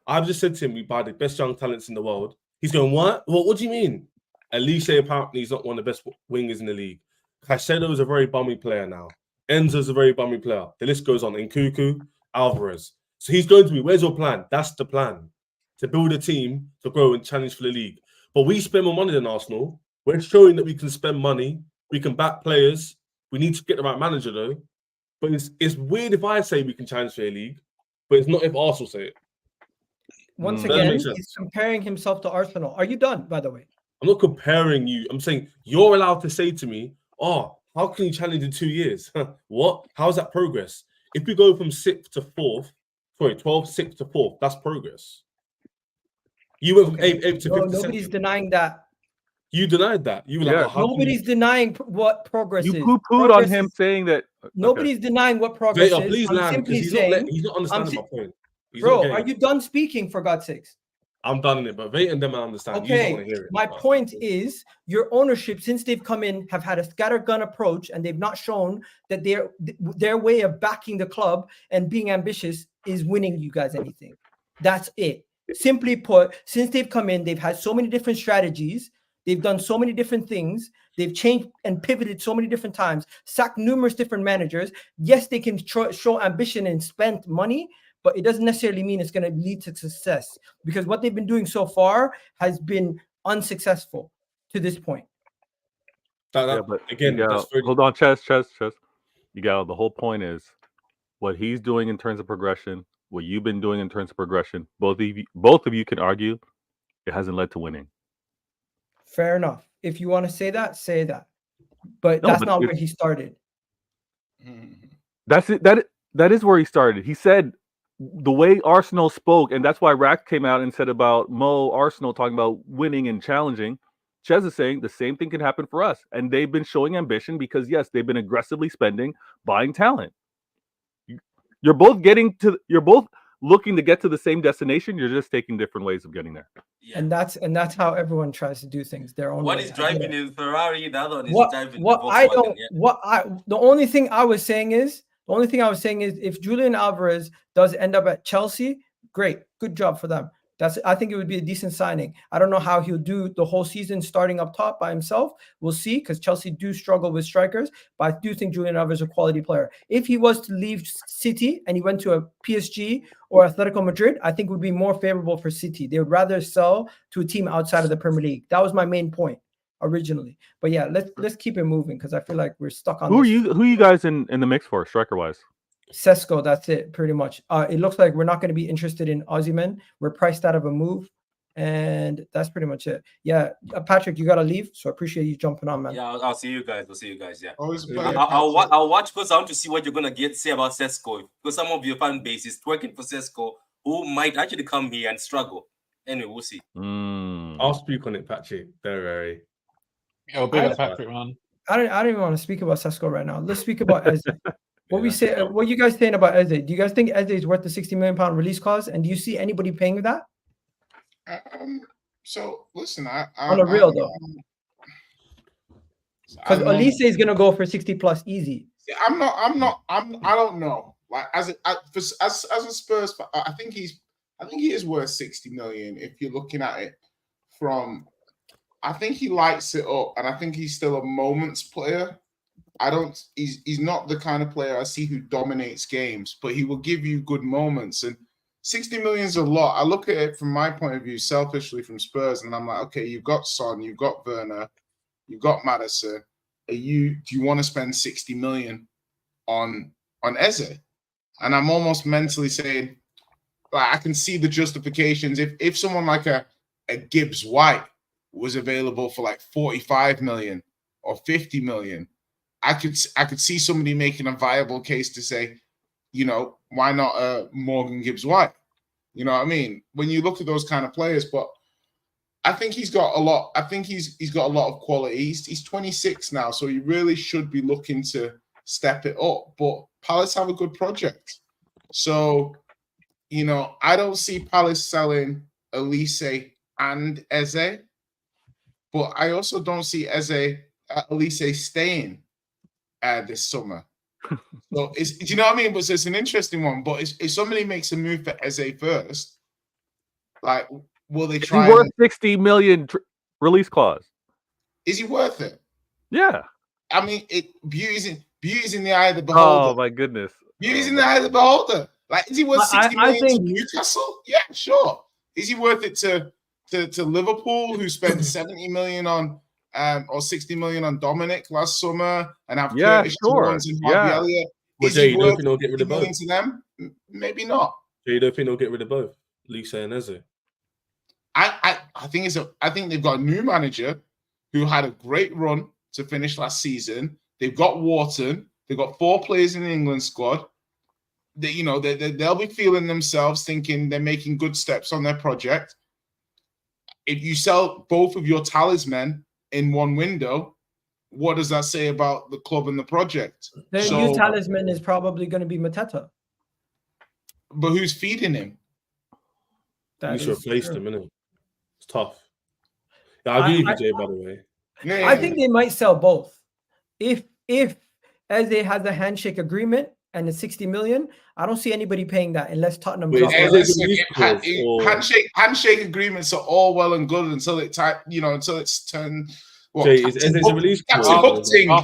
I've just said to him, we buy the best young talents in the world. He's going, what? What do you mean? Elise apparently is not one of the best wingers in the league. Caicedo is a very bummy player now. Enzo's a very bummy player. The list goes on. Nkuku, Alvarez. So he's going to me, where's your plan? That's the plan. To build a team to grow and challenge for the league. But we spend more money than Arsenal. We're showing that we can spend money. We can back players. We need to get the right manager, though. But it's weird if I say we can challenge for a league, but it's not if Arsenal say it. Once Doesn't again, make sense. he's comparing himself to Arsenal. Are you done, by the way? I'm not comparing you. I'm saying you're allowed to say to me, oh, how can you challenge in 2 years? What? How's that progress? If we go from 6th to 4th, 6th to 4th, that's progress. You went from 8th to 5th. Nobody's denying that. You denied that. You were like, Yeah. oh, how Nobody's denying what progress You is. poo-pooed on Progress him is- saying that. Nobody's denying what progress Vader, is. please I'm land simply because saying, he's not understanding my point. He's bro, not are getting you it. done speaking for God's sakes? I'm done in it, but Vader and them I understand. You just don't want Okay, to hear it. my But- point is your ownership since they've come in have had a scattergun approach and they've not shown that their way of backing the club and being ambitious is winning you guys anything. That's it. Simply put, since they've come in, they've had so many different strategies. They've done so many different things. They've changed and pivoted so many different times, sacked numerous different managers. Yes, they can show ambition and spend money, but it doesn't necessarily mean it's going to lead to success because what they've been doing so far has been unsuccessful to this point. Yeah, but again, that's very... hold on, Ches. You got the whole point is what he's doing in terms of progression, what you've been doing in terms of progression. Both of you can argue it hasn't led to winning. Fair enough. If you want to say that, say that. But that's not where he started. That's it. That is where he started. He said the way Arsenal spoke, and that's why Rack came out and said about Arsenal talking about winning and challenging. Ches is saying the same thing can happen for us. And they've been showing ambition because, yes, they've been aggressively spending, buying talent. You're both looking to get to the same destination. You're just taking different ways of getting there. Yeah. And that's how everyone tries to do things their own way. One is driving in Ferrari, the other one is driving Volkswagen. The only thing I was saying is if Julian Alvarez does end up at Chelsea, great, good job for them. I think it would be a decent signing. I don't know how he'll do the whole season starting up top by himself. We'll see, because Chelsea do struggle with strikers, but I do think Julian Alvarez is a quality player. If he was to leave City and he went to a PSG or Atlético Madrid, I think it would be more favorable for City. They would rather sell to a team outside of the Premier League. That was my main point originally. But yeah, let's keep it moving because I feel like we're stuck on Who are you guys in the mix for, striker wise? Sesko, that's it, pretty much. It looks like we're not going to be interested in Osimhen. We're priced out of a move, and that's pretty much it. Yeah, Patrick, you got to leave, so I appreciate you jumping on, man. Yeah, I'll see you guys. Yeah. I'll watch because I want to see what you're going to say about Sesko, because some of your fan base is twerking for Sesko, who might actually come here and struggle. Anyway, we'll see. I'll speak on it, Patrick. Don't worry. Yo, big up Patrick, man. I don't even want to speak about Sesko right now. Let's speak about Eze. What you guys saying about Eze? Do you guys think Eze is worth the £60 million release clause? And do you see anybody paying with that? So listen, On a real though, because Elise is gonna go for 60 plus easy. I don't know. Like as a Spurs fan, I think he is worth 60 million if you're looking at it from. I think he lights it up, and I think he's still a moments player. He's not the kind of player I see who dominates games, but he will give you good moments. And 60 million is a lot. I look at it from my point of view, selfishly from Spurs, and I'm like, okay, you've got Son, you've got Werner, you've got Maddison. Do you want to spend 60 million on Eze? And I'm almost mentally saying, like, I can see the justifications. If someone like a Gibbs White was available for like 45 million or 50 million, I could see somebody making a viable case to say, you know, why not Morgan Gibbs White? You know what I mean? When you look at those kind of players, but I think he's got a lot. I think he's got a lot of quality. He's 26 now, so he really should be looking to step it up. But Palace have a good project, so you know I don't see Palace selling Elise and Eze, but I also don't see Elise staying this summer. So do you know what I mean? But it's an interesting one. But if somebody makes a move for Eze first, like, will they try? Is he worth 60 million release clause? Is he worth it? Yeah. I mean, beauty's in the eye of the beholder. Oh my goodness. Beauty's in the eye of the beholder. Like, is he worth 60 million to Newcastle? Yeah, sure. Is he worth it to Liverpool, who spent 70 million on or 60 million on Dominic last summer and have Curtis Jones and Harvey Elliott? Is he worth 60 million to them? Maybe not. You don't think they'll get rid of both, Lisa and Eze? I think they've got a new manager who had a great run to finish last season. They've got Wharton. They've got 4 players in the England squad. They'll be feeling themselves, thinking they're making good steps on their project. If you sell both of your talisman in one window, what does that say about the club and the project? Their new talisman is probably going to be Mateta. But who's feeding him? You should replace them, innit? It's tough. Yeah, I agree with you, Jay, by the way. Yeah. I think they might sell both. If Eze has a handshake agreement and it's 60 million, I don't see anybody paying that unless Tottenham drops handshake agreements are all well and good until it's turned. Jay, is Eze's a release clause? Do you know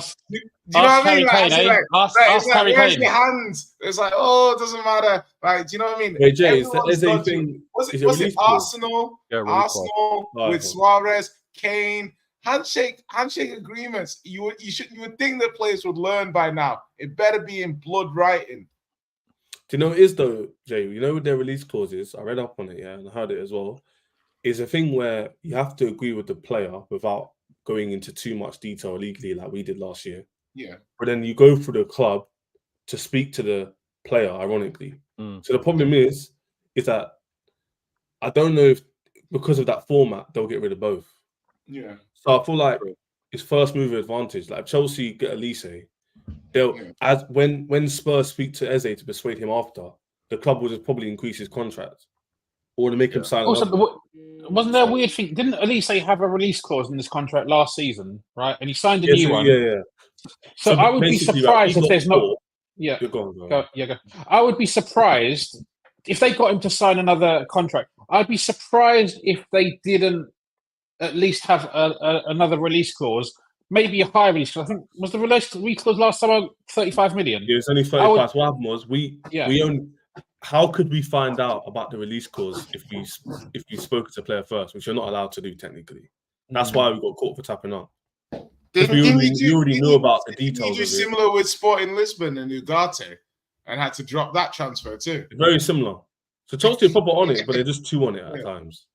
what I mean? Where's your hands? It's like, oh, it doesn't matter. Like, do you know what I mean? Wait, Jay, is the Eze thing? Was it Arsenal? Arsenal with Suarez, Kane. Handshake agreements. You would think that players would learn by now. It better be in blood writing. Do you know what it is though, Jay? You know what their release clauses? I read up on it, yeah, and I heard it as well. It's a thing where you have to agree with the player without going into too much detail legally, like we did last year. Yeah. But then you go through the club to speak to the player, ironically. So the problem is that I don't know if because of that format they'll get rid of both. Yeah. So I feel like it's first mover advantage. Like Chelsea get Elise, as when Spurs speak to Eze to persuade him after, the club will just probably increase his contract or to make him sign. Also, wasn't there a weird thing? Didn't Elise have a release clause in this contract last season, right? And he signed a new one. Yeah. So I would be surprised if there's not. Yeah. Go. I would be surprised if they got him to sign another contract. I'd be surprised if they didn't at least have another release clause, maybe a higher release clause. I think was the release clause last summer 35 million. Yeah, it's only 35. What happened was we own. How could we find out about the release clause if you spoke to the player first, which you're not allowed to do technically? That's why we got caught for tapping up. We already knew about the details. Did you do similar with Sporting Lisbon and Ugarte and had to drop that transfer too? Very similar. So Chelsea are proper on it, but they're just too on it at times.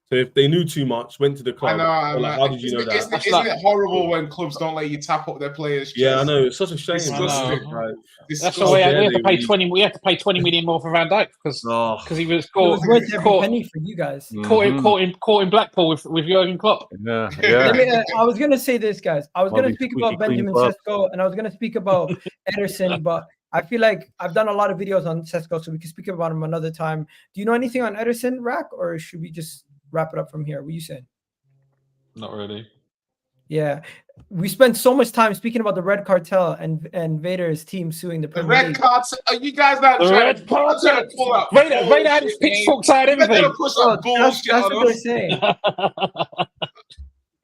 So if they knew too much, went to the club. I know. How did you know that? Isn't it horrible when clubs don't let you tap up their players? Yeah, I know. It's such a shame. That's the way we have to pay 20. We have to pay 20 million more for Van Dijk because he was caught. It was worth every penny for you guys. Caught in Blackpool with Jurgen Klopp. Yeah. I was gonna say this, guys. I was gonna speak about Benjamin Sesko and I was gonna speak about Ederson, but I feel like I've done a lot of videos on Sesko, so we can speak about him another time. Do you know anything on Ederson, Rack, or should we just wrap it up from here? What are you saying? Not really. Yeah, we spent so much time speaking about the Red Cartel and Vader's team suing the The Premier red League. cards. Are you guys not The trying Red to Cartel. pull up? Vader had his pitchforks out, You're gonna everything. push Bro, that bullshit that's on what they're us. saying.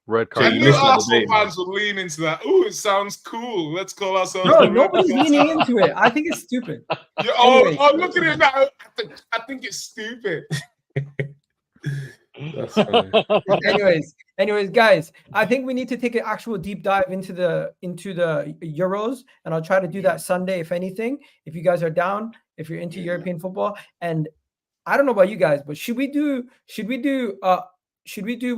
Red I card. Jay, knew listen to the Arsenal debate, man. fans would lean into that. Ooh, it sounds cool. Let's call ourselves. Bro, the Red nobody's Cartel. leaning into it. I think it's stupid. Oh, Anyway. look at it now. I think it's stupid. That's funny. Anyways, guys, I think we need to take an actual deep dive into the Euros, and I'll try to do that Sunday, if anything. If you guys are down, if you're into European football, and I don't know about you guys, but should we do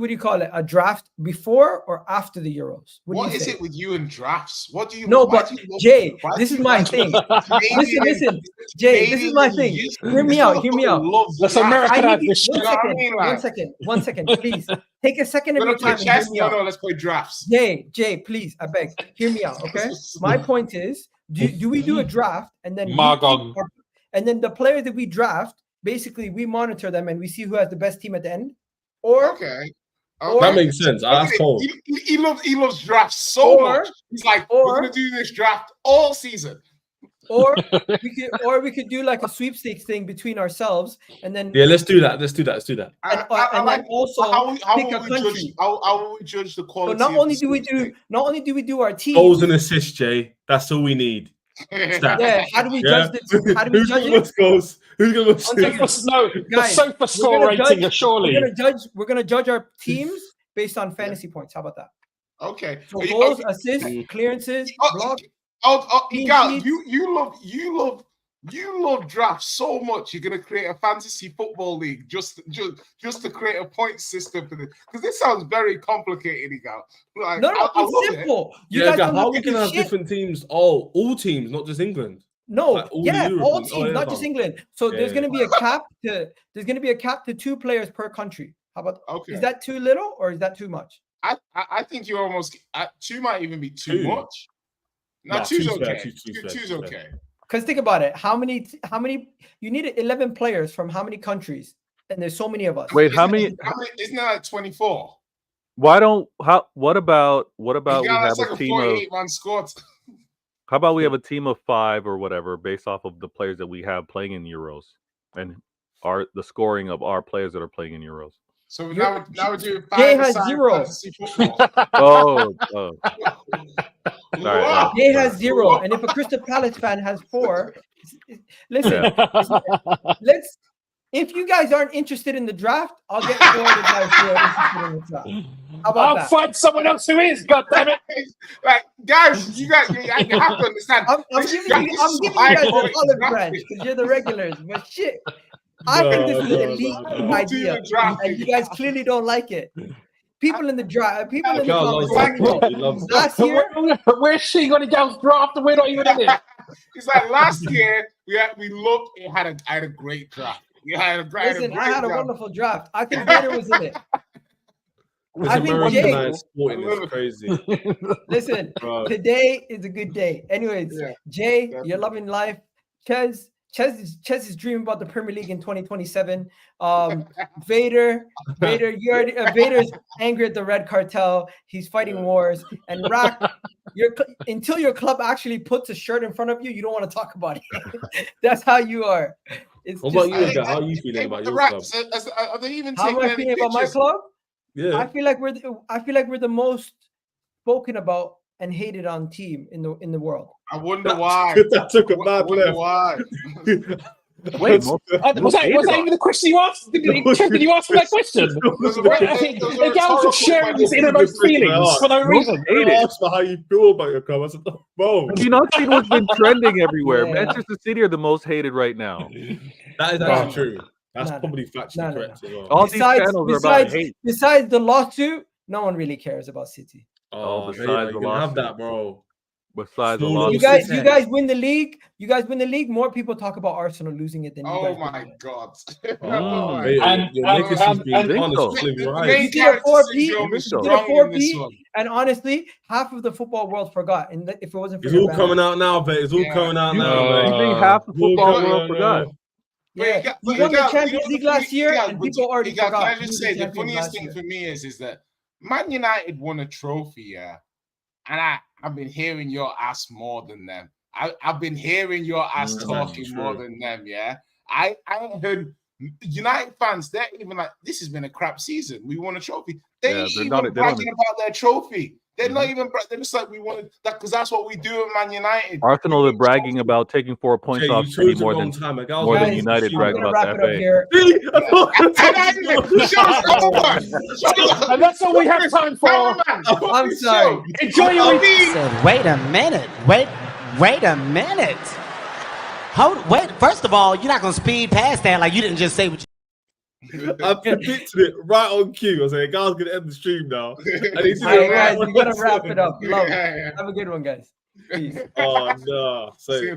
what do you call it, a draft before or after the Euros? What do you is say? it with you and drafts? What do you? No, why but do you love- Jay, why this do is you my like thing. Canadian- Listen, Jay, this is my thing. Hear me out. Love Let's drafts. Americanize this shit. You know what I mean? Like, One second, please. Take a second of we're your gonna time play and hear chess. me No, out. let's play drafts. Jay, please, I beg, hear me out, okay? My point is, do we do a draft and then and then the players that we draft, basically we monitor them and we see who has the best team at the end? Or Okay. That makes sense. That's cool. He loves drafts so much. He's like, we're gonna do this draft all season. or we could do like a sweepstakes thing between ourselves, and then Yeah, let's do that. Let's do that. and then also pick a country. How will we judge the So quality? not of only the do we do our team. Goals and assists, Jay. That's all we need. Stats. Yeah, how do we judge this? How do we Who's judge got it? most goals? Who's got most assists? No, the Guys, sofa score we're gonna rating, judge- surely. We're gonna judge our teams based on fantasy points. How about that? Okay. So Are you- goals, okay. assists, clearances, blocks. You guys, you love drafts so much. You're gonna create a fantasy football league just to create a point system for this, because this sounds very complicated, Igal. Like, No, I love it's it. simple. You Yeah, guys don't how have we to can do have shit. different teams? Oh, all teams, not just England. No, like all the all European- teams, oh, yeah, not just fam. England. So Yeah, there's yeah. gonna be a cap to 2 players per country. How about? Okay. Is that too little or is that too much? I think you almost 2 might even be too Two. much. No, Nah, 2's two's fair, okay. two's fair, 2's two's okay. Because think about it. How many? You need 11 players from how many countries? And there's so many of us. Wait, how many? Isn't that like 24? What about we Yeah, have that's like a a team of? 48-man squad. How about we have a team of 5 or whatever, based off of the players that we have playing in Euros, and the scoring of our players that are playing in Euros. So now we're doing Jay 5 has aside 0. fantasy football. Oh. Sorry, What? Jay has 0, and if a Crystal Palace fan has 4, listen. Let's. If you guys aren't interested in the draft, I'll get 4 of the guys who are interested in the draft. How about I'll that? find someone else who is. God damn it! Like, guys, you have to understand. I'm giving you guys the olive branch because you're the regulars. But shit, I think this is an elite idea, and you guys clearly don't like it. People in the draft, people in the comments. Last year, Where's she going to go draft and we're not even in it? It's like last year we looked. It had a great draft. You had a great. listen, I had a wonderful draft. I think Vader was in it. This I think Americanized sporting is crazy. Listen, Bro. today is a good day. Anyways, Yeah, Jay, definitely. you're loving life. Ches is dreaming about the Premier League in 2027. Vader, Vader's angry at the Red Cartel. He's fighting wars. And Rack, until your club actually puts a shirt in front of you, you don't want to talk about it. That's how you are. It's What just, about you, Edgar? How are you feeling about your club? Are they even how am taking I any feeling about my pictures? club? Yeah. I feel like we're the most spoken about and hated on team in the world. I wonder why. That took a I bad wonder left. why. Wait, Was that even the question you asked? Did you ask me that question? I think the gals are sharing his innermost feelings for no reason. I asked for how you feel about your club. I said, bro, Have you not seen what's been trending everywhere? Yeah. Manchester City are the most hated right now. that is No, actually no. true. That's No, no. probably factually No, no, correct as well. All these channels are about hate. Besides the lawsuit, no one really cares about City. Oh, Oh, besides Vader, the you can have lawsuit. that, bro. Besides a Small lot little of You guys win the league. You guys win the league. More people talk about Arsenal losing it than you Oh guys. my God. Mm. Hey, And- your and- legacy's and- being and- think honest. so. It's gonna be The right. main You did a character 4P. syndrome You is did You did a strong in this 4P, one. and honestly, half of the football world forgot. And if it wasn't for It's your all band- coming out now, mate. It's all Yeah. coming out You now, think, mate. you think half the It's all football coming world out forgot? now. Yeah, But you won the got- Champions the League funny- last year, yeah, and but people already Can forgot. I who just was say the champions funniest last thing year. for me is that Man United won a trophy, yeah, and I've been hearing your ass more than them. I've been hearing your ass That's talking actually more true. than them, yeah. I heard United fans, they're even like, this has been a crap season. We won a trophy. They Yeah, ain't they're even not- they're not- bragging about their trophy. They're not Mhm. even. They're just like, we wanted that because that's what we do at Man United. Arsenal We are win bragging trophies. about taking 4 points Okay, off you City chose the more wrong than time. Like, more than Guys, United I'm brag gonna about wrap the it up FA. here. Show's over. And that's all we have time for. Cameraman, cut I'm this sorry. show. Enjoy your week. Said, wait a minute. Wait a minute. Wait. First of all, you're not gonna speed past that like you didn't just say what you. I predicted it right on cue. I was like, guys, gonna end the stream now. And he did All right, it guys, right we when gotta I wrap said it up. Love. Yeah. Have a good one, guys. Peace. Oh no! So See you